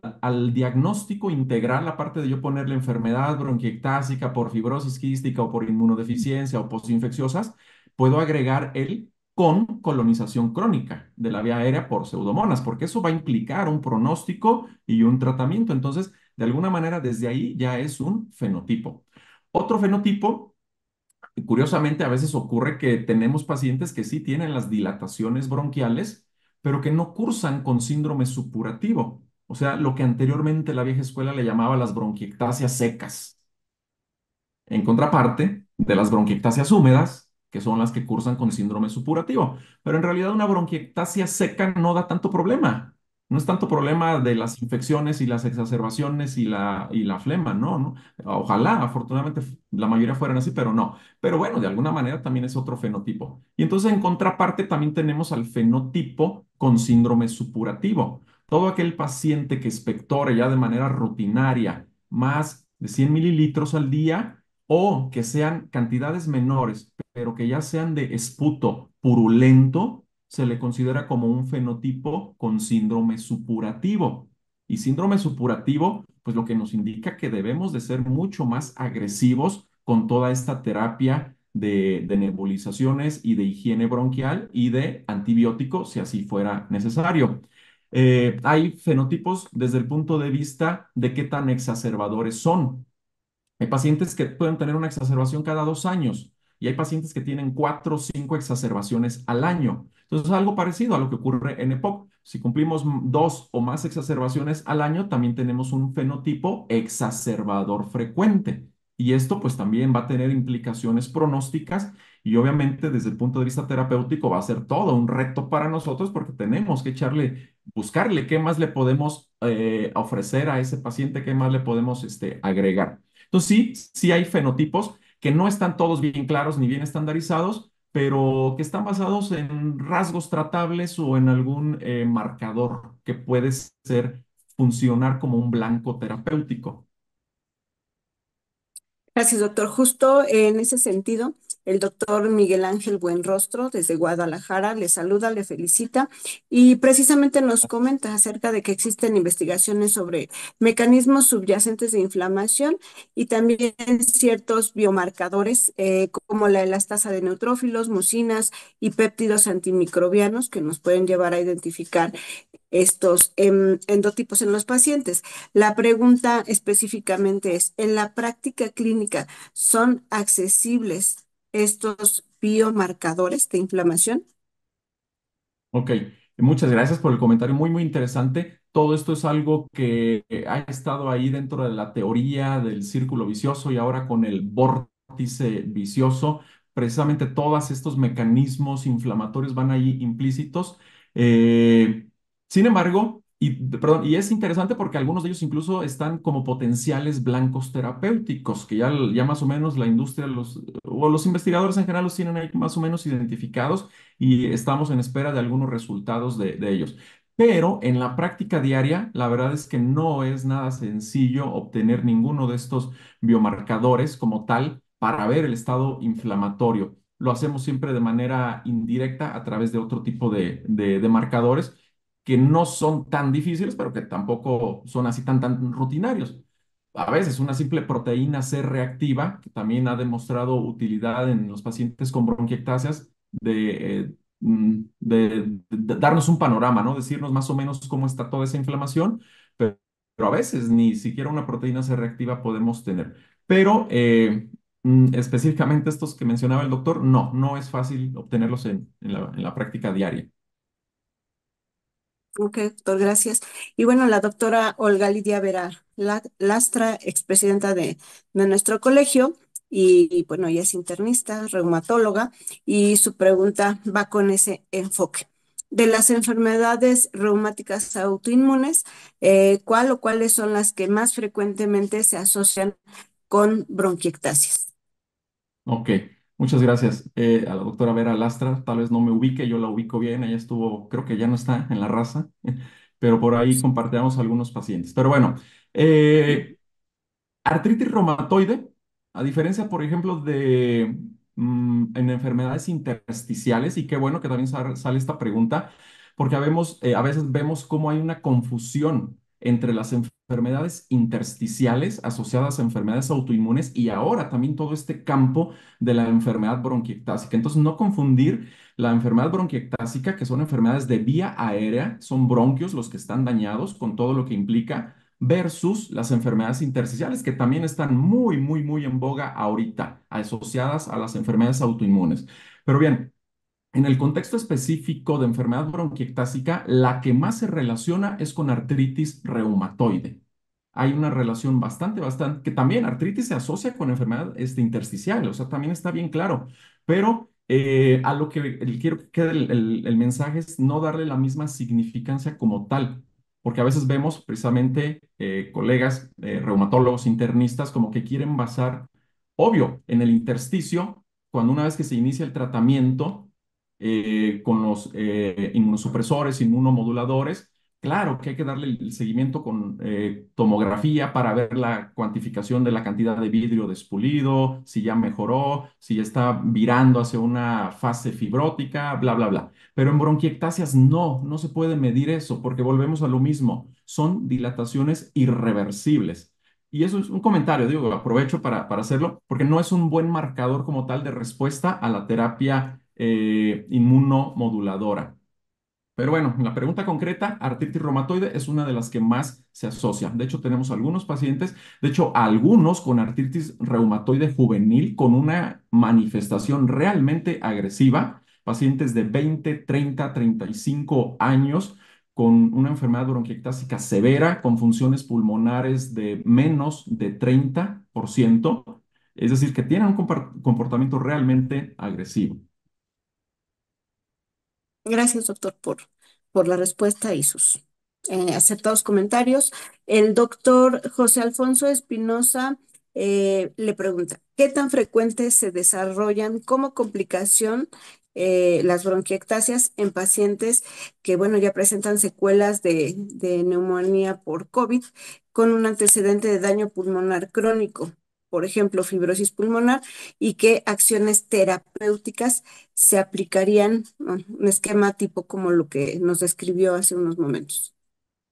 diagnóstico integral, aparte de yo ponerle enfermedad bronquiectásica por fibrosis quística o por inmunodeficiencia o postinfecciosas, puedo agregar el con colonización crónica de la vía aérea por pseudomonas, porque eso va a implicar un pronóstico y un tratamiento. Entonces, de alguna manera, desde ahí ya es un fenotipo. Otro fenotipo, curiosamente, a veces ocurre que tenemos pacientes que sí tienen las dilataciones bronquiales, pero que no cursan con síndrome supurativo, o sea, lo que anteriormente la vieja escuela le llamaba las bronquiectasias secas, en contraparte de las bronquiectasias húmedas, que son las que cursan con síndrome supurativo. Pero en realidad una bronquiectasia seca no da tanto problema. No es tanto problema de las infecciones y las exacerbaciones y la flema, no, no. Ojalá, afortunadamente, la mayoría fueran así, pero no. Pero bueno, de alguna manera también es otro fenotipo. Y entonces, en contraparte, también tenemos al fenotipo con síndrome supurativo. Todo aquel paciente que expectore ya de manera rutinaria más de 100 mililitros al día, o que sean cantidades menores, pero que ya sean de esputo purulento, se le considera como un fenotipo con síndrome supurativo. Y síndrome supurativo, pues lo que nos indica que debemos de ser mucho más agresivos con toda esta terapia de nebulizaciones y de higiene bronquial y de antibióticos, si así fuera necesario. Hay fenotipos desde el punto de vista de qué tan exacerbadores son. Hay pacientes que pueden tener una exacerbación cada 2 años y hay pacientes que tienen 4 o 5 exacerbaciones al año. Entonces, es algo parecido a lo que ocurre en EPOC. Si cumplimos 2 o más exacerbaciones al año, también tenemos un fenotipo exacerbador frecuente. Y esto pues también va a tener implicaciones pronósticas y obviamente desde el punto de vista terapéutico va a ser todo un reto para nosotros porque tenemos que buscarle qué más le podemos ofrecer a ese paciente, qué más le podemos agregar. Entonces sí hay fenotipos que no están todos bien claros ni bien estandarizados, pero que están basados en rasgos tratables o en algún marcador que puede funcionar como un blanco terapéutico. Gracias, doctor. Justo en ese sentido, el doctor Miguel Ángel Buenrostro, desde Guadalajara, le saluda, le felicita y precisamente nos comenta acerca de que existen investigaciones sobre mecanismos subyacentes de inflamación y también ciertos biomarcadores como la elastasa de neutrófilos, mucinas y péptidos antimicrobianos que nos pueden llevar a identificar estos endotipos en los pacientes. La pregunta específicamente es, ¿en la práctica clínica son accesibles estos biomarcadores de inflamación? Ok, muchas gracias por el comentario, muy, muy interesante. Todo esto es algo que ha estado ahí dentro de la teoría del círculo vicioso y ahora con el vórtice vicioso, precisamente todos estos mecanismos inflamatorios van ahí implícitos. Eh, Sin embargo, perdón, y es interesante porque algunos de ellos incluso están como potenciales blancos terapéuticos, que ya más o menos la industria, o los investigadores en general los tienen ahí más o menos identificados y estamos en espera de algunos resultados de ellos. Pero en la práctica diaria, la verdad es que no es nada sencillo obtener ninguno de estos biomarcadores como tal para ver el estado inflamatorio. Lo hacemos siempre de manera indirecta a través de otro tipo de marcadores que no son tan difíciles, pero que tampoco son así tan rutinarios. A veces una simple proteína C reactiva, que también ha demostrado utilidad en los pacientes con bronquiectasias, de darnos un panorama, ¿no? Decirnos más o menos cómo está toda esa inflamación, pero a veces ni siquiera una proteína C reactiva podemos tener. Pero específicamente estos que mencionaba el doctor, no es fácil obtenerlos en la práctica diaria. Ok, doctor, gracias. Y bueno, la doctora Olga Lidia Vera Lastra, expresidenta de nuestro colegio, y bueno, ella es internista, reumatóloga, y su pregunta va con ese enfoque. De las enfermedades reumáticas autoinmunes, ¿cuál o cuáles son las que más frecuentemente se asocian con bronquiectasias? Ok, muchas gracias a la doctora Vera Lastra. Tal vez no me ubique, yo la ubico bien. Ella estuvo, creo que ya no está en la raza, pero por ahí compartíamos algunos pacientes. Pero bueno, eh, Artritis reumatoide, a diferencia, por ejemplo, de en enfermedades intersticiales, y qué bueno que también sale esta pregunta, porque a veces vemos cómo hay una confusión entre las enfermedades intersticiales asociadas a enfermedades autoinmunes y ahora también todo este campo de la enfermedad bronquiectásica. Entonces, no confundir la enfermedad bronquiectásica, que son enfermedades de vía aérea, son bronquios los que están dañados con todo lo que implica versus las enfermedades intersticiales, que también están muy, muy, muy en boga ahorita, asociadas a las enfermedades autoinmunes. Pero bien, en el contexto específico de enfermedad bronquiectásica, la que más se relaciona es con artritis reumatoide. Hay una relación bastante, que también artritis se asocia con enfermedad intersticial, o sea, también está bien claro, pero a lo que quiero que quede el mensaje es no darle la misma significancia como tal, porque a veces vemos precisamente colegas reumatólogos internistas como que quieren basar, obvio, en el intersticio, cuando una vez que se inicia el tratamiento, con los inmunosupresores, inmunomoduladores. Claro que hay que darle el seguimiento con tomografía para ver la cuantificación de la cantidad de vidrio despulido, si ya mejoró, si ya está virando hacia una fase fibrótica, bla, bla, bla. Pero en bronquiectasias no se puede medir eso porque volvemos a lo mismo. Son dilataciones irreversibles. Y eso es un comentario, digo, aprovecho para hacerlo, porque no es un buen marcador como tal de respuesta a la terapia inmunomoduladora. Pero bueno, la pregunta concreta, artritis reumatoide es una de las que más se asocia. De hecho, tenemos algunos pacientes, de hecho, algunos con artritis reumatoide juvenil con una manifestación realmente agresiva, pacientes de 20, 30, 35 años con una enfermedad bronquiectásica severa, con funciones pulmonares de menos de 30%, es decir, que tienen un comportamiento realmente agresivo. Gracias, doctor, por la respuesta y sus acertados comentarios. El doctor José Alfonso Espinosa le pregunta, ¿qué tan frecuentes se desarrollan como complicación las bronquiectasias en pacientes que, bueno, ya presentan secuelas de neumonía por COVID con un antecedente de daño pulmonar crónico? Por ejemplo, fibrosis pulmonar, y qué acciones terapéuticas se aplicarían, ¿no? Un esquema tipo como lo que nos describió hace unos momentos.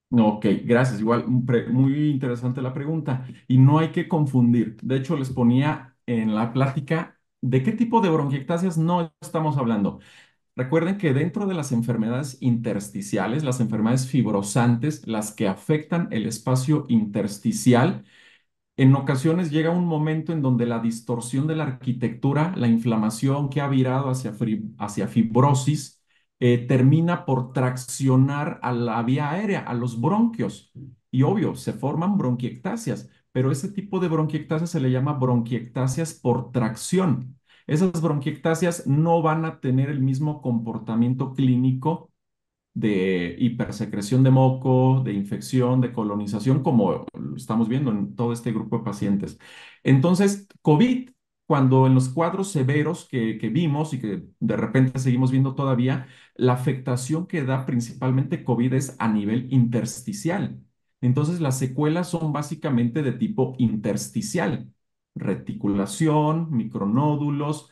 Ok, gracias. Igual, muy interesante la pregunta. Y no hay que confundir. De hecho, les ponía en la plática de qué tipo de bronquiectasias no estamos hablando. Recuerden que dentro de las enfermedades intersticiales, las enfermedades fibrosantes, las que afectan el espacio intersticial, en ocasiones llega un momento en donde la distorsión de la arquitectura, la inflamación que ha virado hacia fibrosis, termina por traccionar a la vía aérea, a los bronquios. Y obvio, se forman bronquiectasias, pero ese tipo de bronquiectasias se le llama bronquiectasias por tracción. Esas bronquiectasias no van a tener el mismo comportamiento clínico de hipersecreción de moco, de infección, de colonización, como lo estamos viendo en todo este grupo de pacientes. Entonces, COVID, cuando en los cuadros severos que vimos y que de repente seguimos viendo todavía, la afectación que da principalmente COVID es a nivel intersticial. Entonces, las secuelas son básicamente de tipo intersticial, reticulación, micronódulos,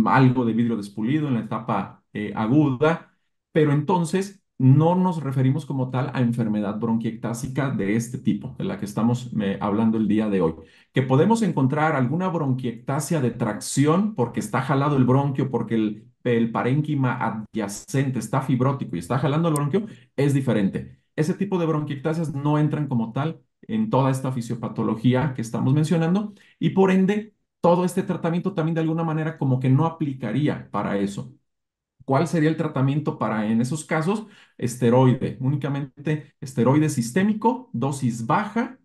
algo de vidrio despulido en la etapa aguda, pero entonces no nos referimos como tal a enfermedad bronquiectásica de este tipo, de la que estamos hablando el día de hoy. Que podemos encontrar alguna bronquiectasia de tracción porque está jalado el bronquio, porque el parénquima adyacente está fibrótico y está jalando el bronquio, es diferente. Ese tipo de bronquiectasias no entran como tal en toda esta fisiopatología que estamos mencionando y por ende todo este tratamiento también de alguna manera como que no aplicaría para eso. ¿Cuál sería el tratamiento para en esos casos? Esteroide, únicamente esteroide sistémico, dosis baja,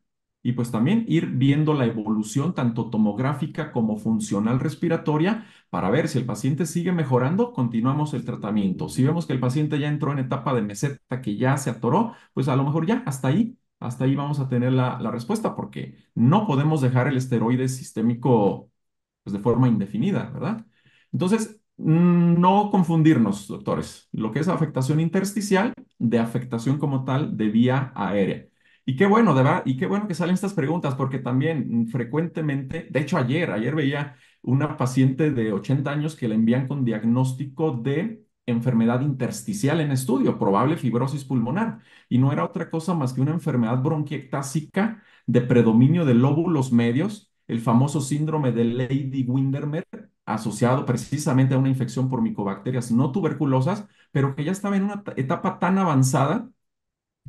y pues también ir viendo la evolución tanto tomográfica como funcional respiratoria para ver si el paciente sigue mejorando, continuamos el tratamiento. Si vemos que el paciente ya entró en etapa de meseta, que ya se atoró, pues a lo mejor ya hasta ahí vamos a tener la respuesta, porque no podemos dejar el esteroide sistémico pues, de forma indefinida, ¿verdad? Entonces, no confundirnos, doctores, lo que es afectación intersticial de afectación como tal de vía aérea. Y qué bueno, de verdad, y qué bueno que salen estas preguntas, porque también frecuentemente, de hecho ayer veía una paciente de 80 años que le envían con diagnóstico de enfermedad intersticial en estudio, probable fibrosis pulmonar, y no era otra cosa más que una enfermedad bronquiectásica de predominio de lóbulos medios, el famoso síndrome de Lady Windermere, asociado precisamente a una infección por micobacterias no tuberculosas, pero que ya estaba en una etapa tan avanzada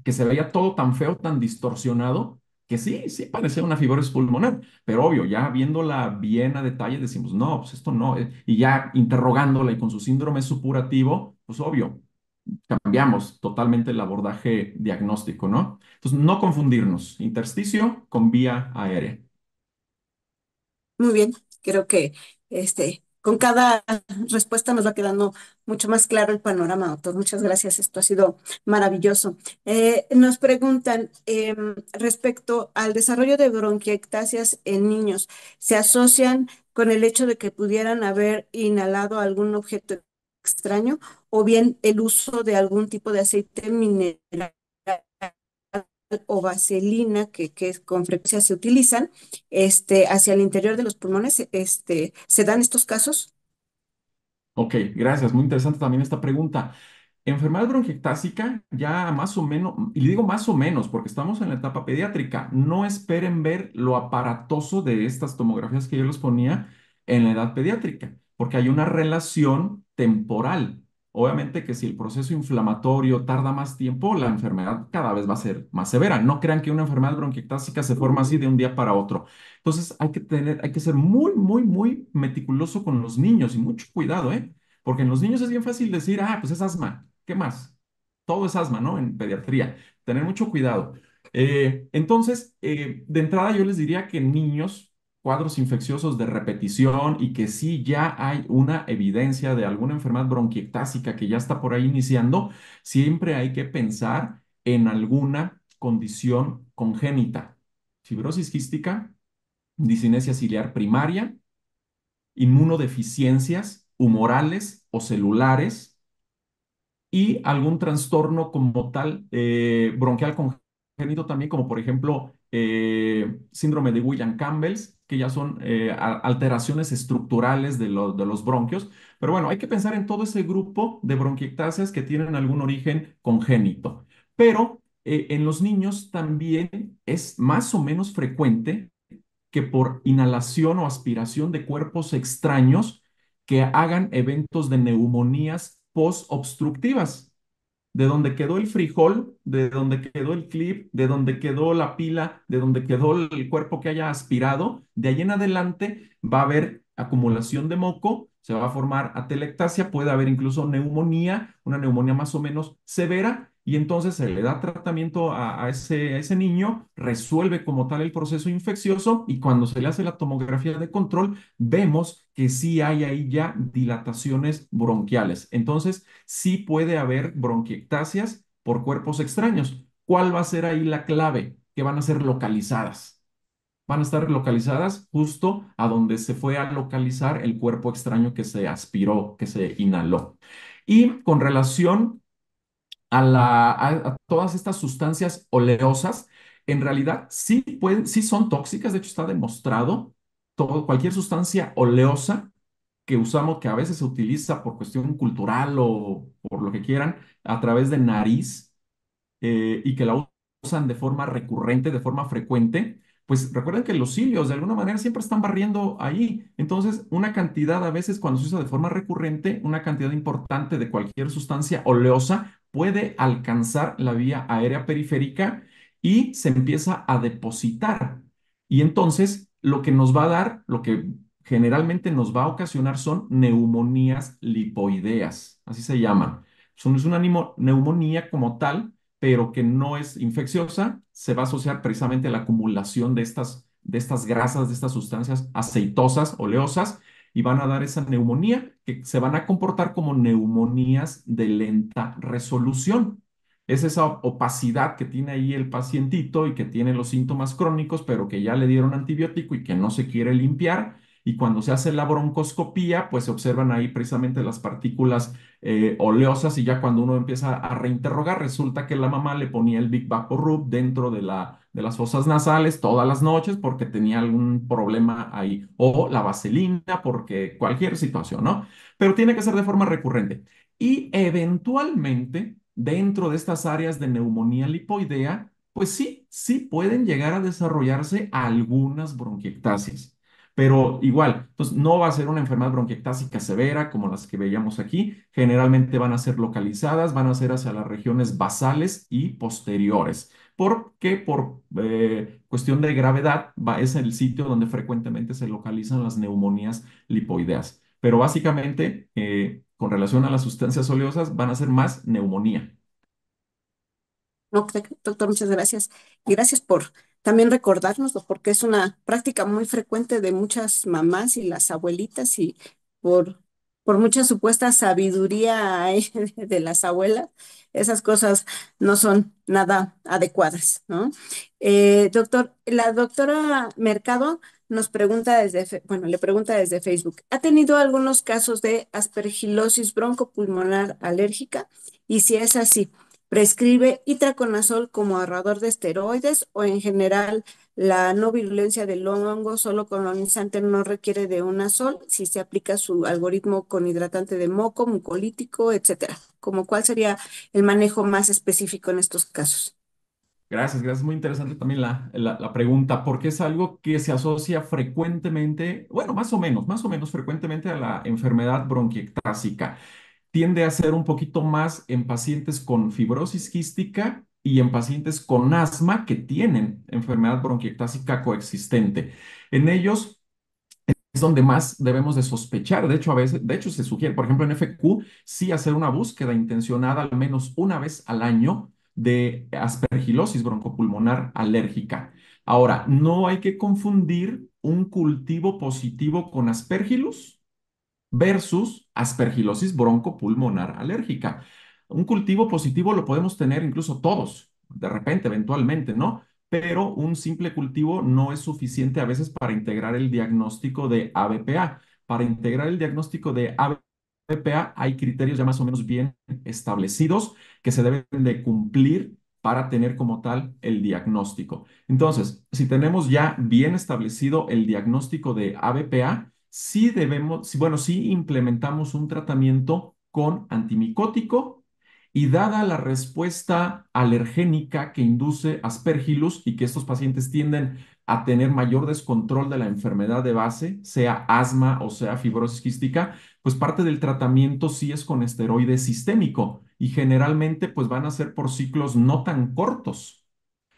que se veía todo tan feo, tan distorsionado, que sí parecía una fibrosis pulmonar, pero obvio, ya viéndola bien a detalle decimos, no, pues esto no, y ya interrogándola y con su síndrome supurativo, pues obvio, cambiamos totalmente el abordaje diagnóstico, ¿no? Entonces, no confundirnos, intersticio con vía aérea. Muy bien, creo que con cada respuesta nos va quedando mucho más claro el panorama, doctor. Muchas gracias, esto ha sido maravilloso. Nos preguntan respecto al desarrollo de bronquiectasias en niños, ¿se asocian con el hecho de que pudieran haber inhalado algún objeto extraño o bien el uso de algún tipo de aceite mineral o vaselina con frecuencia se utilizan hacia el interior de los pulmones? ¿Se dan estos casos? Ok, gracias. Muy interesante también esta pregunta. Enfermedad bronquiectásica, ya más o menos, y le digo más o menos porque estamos en la etapa pediátrica, no esperen ver lo aparatoso de estas tomografías que yo les ponía en la edad pediátrica, porque hay una relación temporal. Obviamente que si el proceso inflamatorio tarda más tiempo, la enfermedad cada vez va a ser más severa. No crean que una enfermedad bronquiectásica se forma así de un día para otro. Entonces hay que ser muy meticuloso con los niños y mucho cuidado, ¿eh? Porque en los niños es bien fácil decir, ah, pues es asma. ¿Qué más? Todo es asma, ¿no? En pediatría. Tener mucho cuidado. De entrada yo les diría que en niños, cuadros infecciosos de repetición y que sí ya hay una evidencia de alguna enfermedad bronquiectásica que ya está por ahí iniciando, siempre hay que pensar en alguna condición congénita. Fibrosis quística, discinesia ciliar primaria, inmunodeficiencias humorales o celulares y algún trastorno como tal bronquial congénito también, como por ejemplo síndrome de Williams-Campbell's, que ya son alteraciones estructurales de los bronquios. Pero bueno, hay que pensar en todo ese grupo de bronquiectasias que tienen algún origen congénito. Pero en los niños también es más o menos frecuente que por inhalación o aspiración de cuerpos extraños que hagan eventos de neumonías post-obstructivas de donde quedó el frijol, de donde quedó el clip, de donde quedó la pila, de donde quedó el cuerpo que haya aspirado, de ahí en adelante va a haber acumulación de moco, se va a formar atelectasia, puede haber incluso neumonía, una neumonía más o menos severa, y entonces se le da tratamiento a ese niño, resuelve como tal el proceso infeccioso, y cuando se le hace la tomografía de control, vemos que sí hay ahí ya dilataciones bronquiales. Entonces, sí puede haber bronquiectasias por cuerpos extraños. ¿Cuál va a ser ahí la clave? Que van a ser localizadas. Van a estar localizadas justo a donde se fue a localizar el cuerpo extraño que se aspiró, que se inhaló. Y con relación a todas estas sustancias oleosas, en realidad sí pueden, sí son tóxicas, de hecho está demostrado, cualquier sustancia oleosa que usamos, que a veces se utiliza por cuestión cultural o por lo que quieran, a través de nariz, y que la usan de forma recurrente, de forma frecuente, pues recuerden que los cilios de alguna manera siempre están barriendo ahí. Entonces, una cantidad a veces cuando se usa de forma recurrente, una cantidad importante de cualquier sustancia oleosa puede alcanzar la vía aérea periférica y se empieza a depositar. Y entonces, lo que nos va a dar, lo que generalmente nos va a ocasionar son neumonías lipoideas, así se llaman. Es una neumonía como tal, pero que no es infecciosa, se va a asociar precisamente a la acumulación de estas grasas, de estas sustancias aceitosas, oleosas, y van a dar esa neumonía, que se van a comportar como neumonías de lenta resolución. Es esa opacidad que tiene ahí el pacientito y que tiene los síntomas crónicos, pero que ya le dieron antibiótico y que no se quiere limpiar. y cuando se hace la broncoscopía, pues se observan ahí precisamente las partículas oleosas y ya cuando uno empieza a reinterrogar, resulta que la mamá le ponía el Big Vaporub dentro de las fosas nasales todas las noches porque tenía algún problema ahí, o la vaselina porque cualquier situación, ¿no? Pero tiene que ser de forma recurrente. Y eventualmente, dentro de estas áreas de neumonía lipoidea, pues sí, sí pueden llegar a desarrollarse algunas bronquiectasias. Pero igual, entonces no va a ser una enfermedad bronquiectásica severa como las que veíamos aquí. Generalmente van a ser localizadas, van a ser hacia las regiones basales y posteriores. Porque por cuestión de gravedad es el sitio donde frecuentemente se localizan las neumonías lipoideas. Pero básicamente, con relación a las sustancias oleosas, van a ser más neumonía. No, doctor, muchas gracias. Y gracias por también recordárnoslo, porque es una práctica muy frecuente de muchas mamás y las abuelitas y por, por mucha supuesta sabiduría ahí de las abuelas, esas cosas no son nada adecuadas, ¿no? Doctor, la doctora Mercado nos pregunta bueno, le pregunta desde Facebook, ¿ha tenido algunos casos de aspergilosis broncopulmonar alérgica? Y si es así, prescribe itraconazol como ahorrador de esteroides o en general la no virulencia del hongo solo colonizante no requiere de una sol si se aplica su algoritmo con hidratante de moco, mucolítico, etcétera. ¿Como cuál sería el manejo más específico en estos casos? Gracias, gracias. Muy interesante también la pregunta, porque es algo que se asocia frecuentemente, bueno, más o menos frecuentemente a la enfermedad bronquiectásica. Tiende a ser un poquito más en pacientes con fibrosis quística y en pacientes con asma que tienen enfermedad bronquiectásica coexistente. En ellos es donde más debemos de sospechar. De hecho, a veces, de hecho, se sugiere, por ejemplo, en FQ, sí hacer una búsqueda intencionada al menos una vez al año de aspergilosis broncopulmonar alérgica. Ahora, no hay que confundir un cultivo positivo con aspergillus versus aspergilosis broncopulmonar alérgica. Un cultivo positivo lo podemos tener incluso todos, de repente, eventualmente, ¿no? Pero un simple cultivo no es suficiente a veces para integrar el diagnóstico de ABPA. Para integrar el diagnóstico de ABPA hay criterios ya más o menos bien establecidos que se deben de cumplir para tener como tal el diagnóstico. Entonces, si tenemos ya bien establecido el diagnóstico de ABPA, sí debemos, bueno, sí implementamos un tratamiento con antimicótico y dada la respuesta alergénica que induce Aspergillus y que estos pacientes tienden a tener mayor descontrol de la enfermedad de base, sea asma o sea fibrosis quística, pues parte del tratamiento sí es con esteroide sistémico y generalmente pues van a ser por ciclos no tan cortos.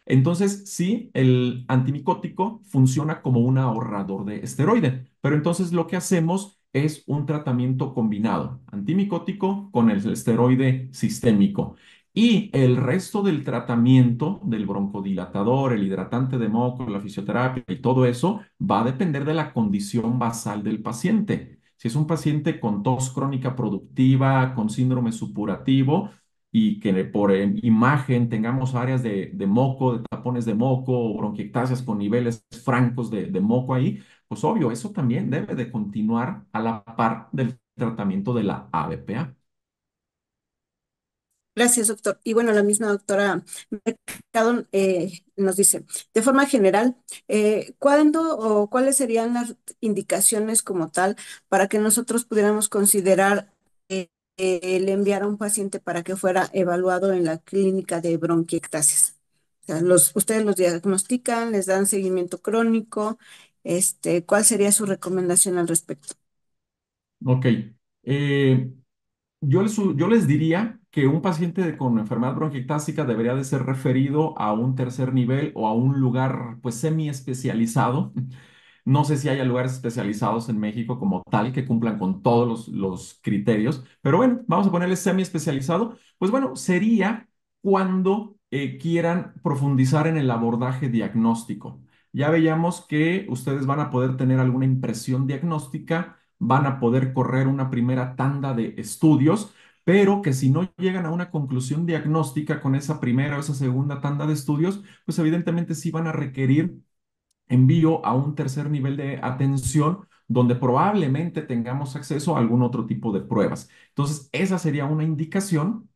Entonces, sí, el antimicótico funciona como un ahorrador de esteroide, pero entonces lo que hacemos es un tratamiento combinado, antimicótico con el esteroide sistémico. Y el resto del tratamiento del broncodilatador, el hidratante de moco, la fisioterapia y todo eso va a depender de la condición basal del paciente. Si es un paciente con tos crónica productiva, con síndrome supurativo, y que por imagen tengamos áreas de moco, de tapones de moco o bronquiectasias con niveles francos de moco ahí, pues obvio, eso también debe de continuar a la par del tratamiento de la ABPA. Gracias, doctor. Y bueno, la misma doctora Mercado nos dice, de forma general, ¿cuándo o cuáles serían las indicaciones como tal para que nosotros pudiéramos considerar el enviar a un paciente para que fuera evaluado en la clínica de bronquiectasis? O sea, ustedes los diagnostican, les dan seguimiento crónico, ¿cuál sería su recomendación al respecto? Ok. Eh, yo les diría que un paciente con enfermedad bronquiectásica debería de ser referido a un tercer nivel o a un lugar pues semi especializado. No sé si haya lugares especializados en México como tal que cumplan con todos los criterios, pero bueno, vamos a ponerle semi especializado. Pues bueno, sería cuando quieran profundizar en el abordaje diagnóstico. Ya veíamos que ustedes van a poder tener alguna impresión diagnóstica, van a poder correr una primera tanda de estudios, pero que si no llegan a una conclusión diagnóstica con esa primera o esa segunda tanda de estudios, pues evidentemente sí van a requerir envío a un tercer nivel de atención donde probablemente tengamos acceso a algún otro tipo de pruebas. Entonces, esa sería una indicación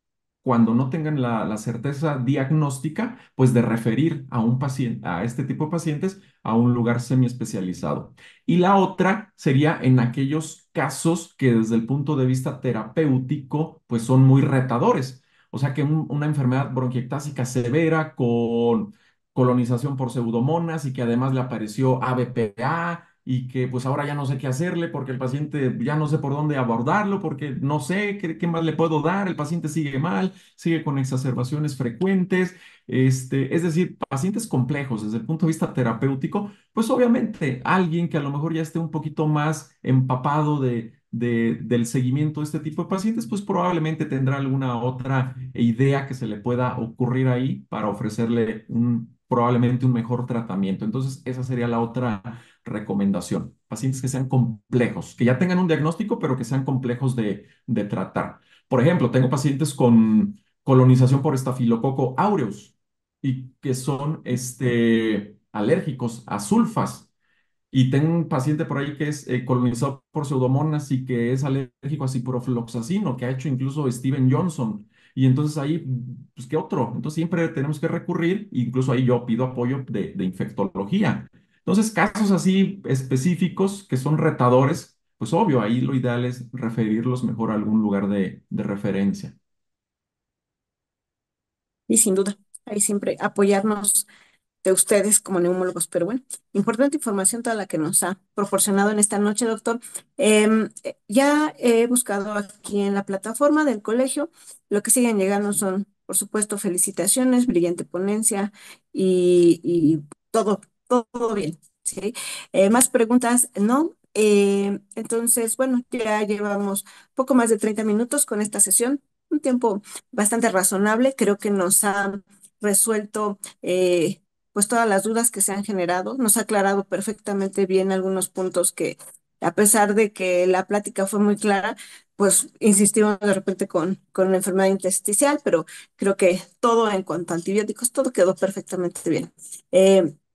cuando no tengan la certeza diagnóstica, pues de referir a un paciente, a este tipo de pacientes, a un lugar semiespecializado. Y la otra sería en aquellos casos que desde el punto de vista terapéutico, pues son muy retadores. O sea que una enfermedad bronquiectásica severa con colonización por pseudomonas y que además le apareció ABPA y que pues ahora ya no sé qué hacerle porque el paciente ya no sé por dónde abordarlo porque no sé qué más le puedo dar, el paciente sigue mal, sigue con exacerbaciones frecuentes, es decir, pacientes complejos desde el punto de vista terapéutico, pues obviamente alguien que a lo mejor ya esté un poquito más empapado del seguimiento de este tipo de pacientes, pues probablemente tendrá alguna otra idea que se le pueda ocurrir ahí para ofrecerle probablemente un mejor tratamiento. Entonces, esa sería la otra recomendación. Pacientes que sean complejos, que ya tengan un diagnóstico, pero que sean complejos de tratar. Por ejemplo, tengo pacientes con colonización por estafilococo aureus y que son alérgicos a sulfas. Y tengo un paciente por ahí que es colonizado por pseudomonas y que es alérgico a ciprofloxacino, que ha hecho incluso Steven Johnson. Y entonces ahí, pues, ¿qué otro? Entonces siempre tenemos que recurrir, incluso ahí yo pido apoyo de infectología. Entonces, casos así específicos que son retadores, pues obvio, ahí lo ideal es referirlos mejor a algún lugar de referencia. Y sin duda, ahí siempre apoyarnos de ustedes como neumólogos. Pero bueno, importante información toda la que nos ha proporcionado en esta noche, doctor. Ya he buscado aquí en la plataforma del colegio. Lo que siguen llegando son, por supuesto, felicitaciones, brillante ponencia y todo, todo bien. ¿Sí? Más preguntas, ¿no? Entonces, bueno, ya llevamos poco más de 30 minutos con esta sesión, un tiempo bastante razonable. Creo que nos ha resuelto pues todas las dudas que se han generado. Nos ha aclarado perfectamente bien algunos puntos que, a pesar de que la plática fue muy clara, pues insistimos de repente con la enfermedad intersticial, pero creo que todo en cuanto a antibióticos, todo quedó perfectamente bien.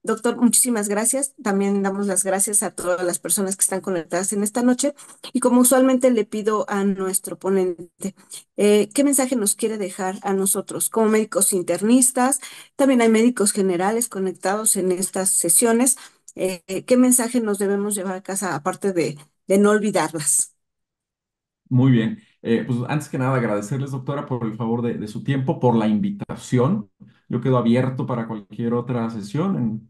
Doctor, muchísimas gracias. También damos las gracias a todas las personas que están conectadas en esta noche. Y como usualmente le pido a nuestro ponente, ¿qué mensaje nos quiere dejar a nosotros como médicos internistas? También hay médicos generales conectados en estas sesiones. ¿Qué mensaje nos debemos llevar a casa aparte de no olvidarlas? Muy bien. Pues antes que nada, agradecerles, doctora, por el favor de su tiempo, por la invitación. Yo quedo abierto para cualquier otra sesión en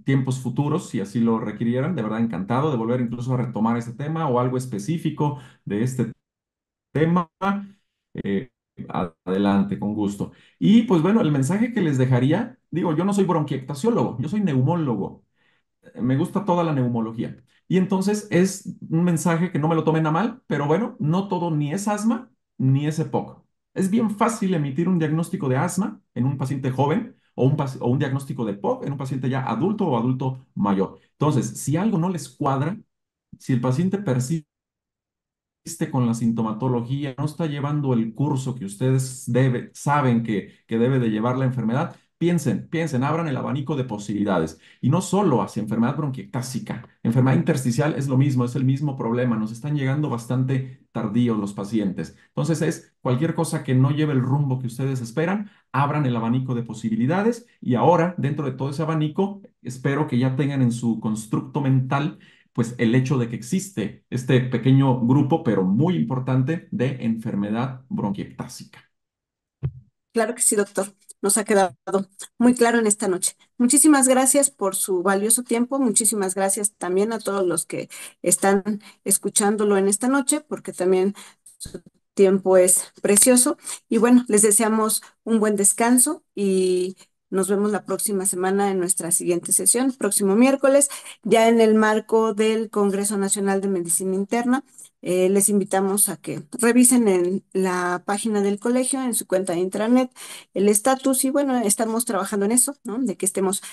tiempos futuros, si así lo requirieran. De verdad, encantado de volver incluso a retomar este tema o algo específico de este tema. Eh, Adelante, con gusto. Y pues bueno, el mensaje que les dejaría, digo, yo no soy bronquiectasiólogo, yo soy neumólogo, me gusta toda la neumología. Y entonces es un mensaje que no me lo tomen a mal, pero bueno, no todo ni es asma ni es EPOC. Es bien fácil emitir un diagnóstico de asma en un paciente joven o un diagnóstico de EPOC en un paciente ya adulto o adulto mayor. Entonces, si algo no les cuadra, si el paciente persiste con la sintomatología, no está llevando el curso que ustedes saben que debe de llevar la enfermedad, piensen, abran el abanico de posibilidades. Y no solo hacia enfermedad bronquiectásica, enfermedad intersticial es lo mismo, es el mismo problema, nos están llegando bastante tardíos los pacientes. Entonces es cualquier cosa que no lleve el rumbo que ustedes esperan, abran el abanico de posibilidades y ahora, dentro de todo ese abanico, espero que ya tengan en su constructo mental pues el hecho de que existe este pequeño grupo, pero muy importante, de enfermedad bronquiectásica. Claro que sí, doctor. Nos ha quedado muy claro en esta noche. Muchísimas gracias por su valioso tiempo. Muchísimas gracias también a todos los que están escuchándolo en esta noche, porque también su tiempo es precioso. Y bueno, les deseamos un buen descanso y nos vemos la próxima semana en nuestra siguiente sesión, próximo miércoles, ya en el marco del Congreso Nacional de Medicina Interna. Les invitamos a que revisen en la página del colegio, en su cuenta de intranet, el estatus y bueno, estamos trabajando en eso, ¿no? De que estemos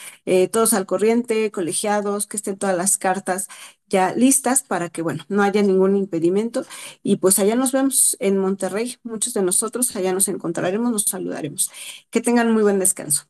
todos al corriente, colegiados, que estén todas las cartas ya listas para que, bueno, no haya ningún impedimento. Y pues allá nos vemos en Monterrey, muchos de nosotros allá nos encontraremos, nos saludaremos. Que tengan muy buen descanso.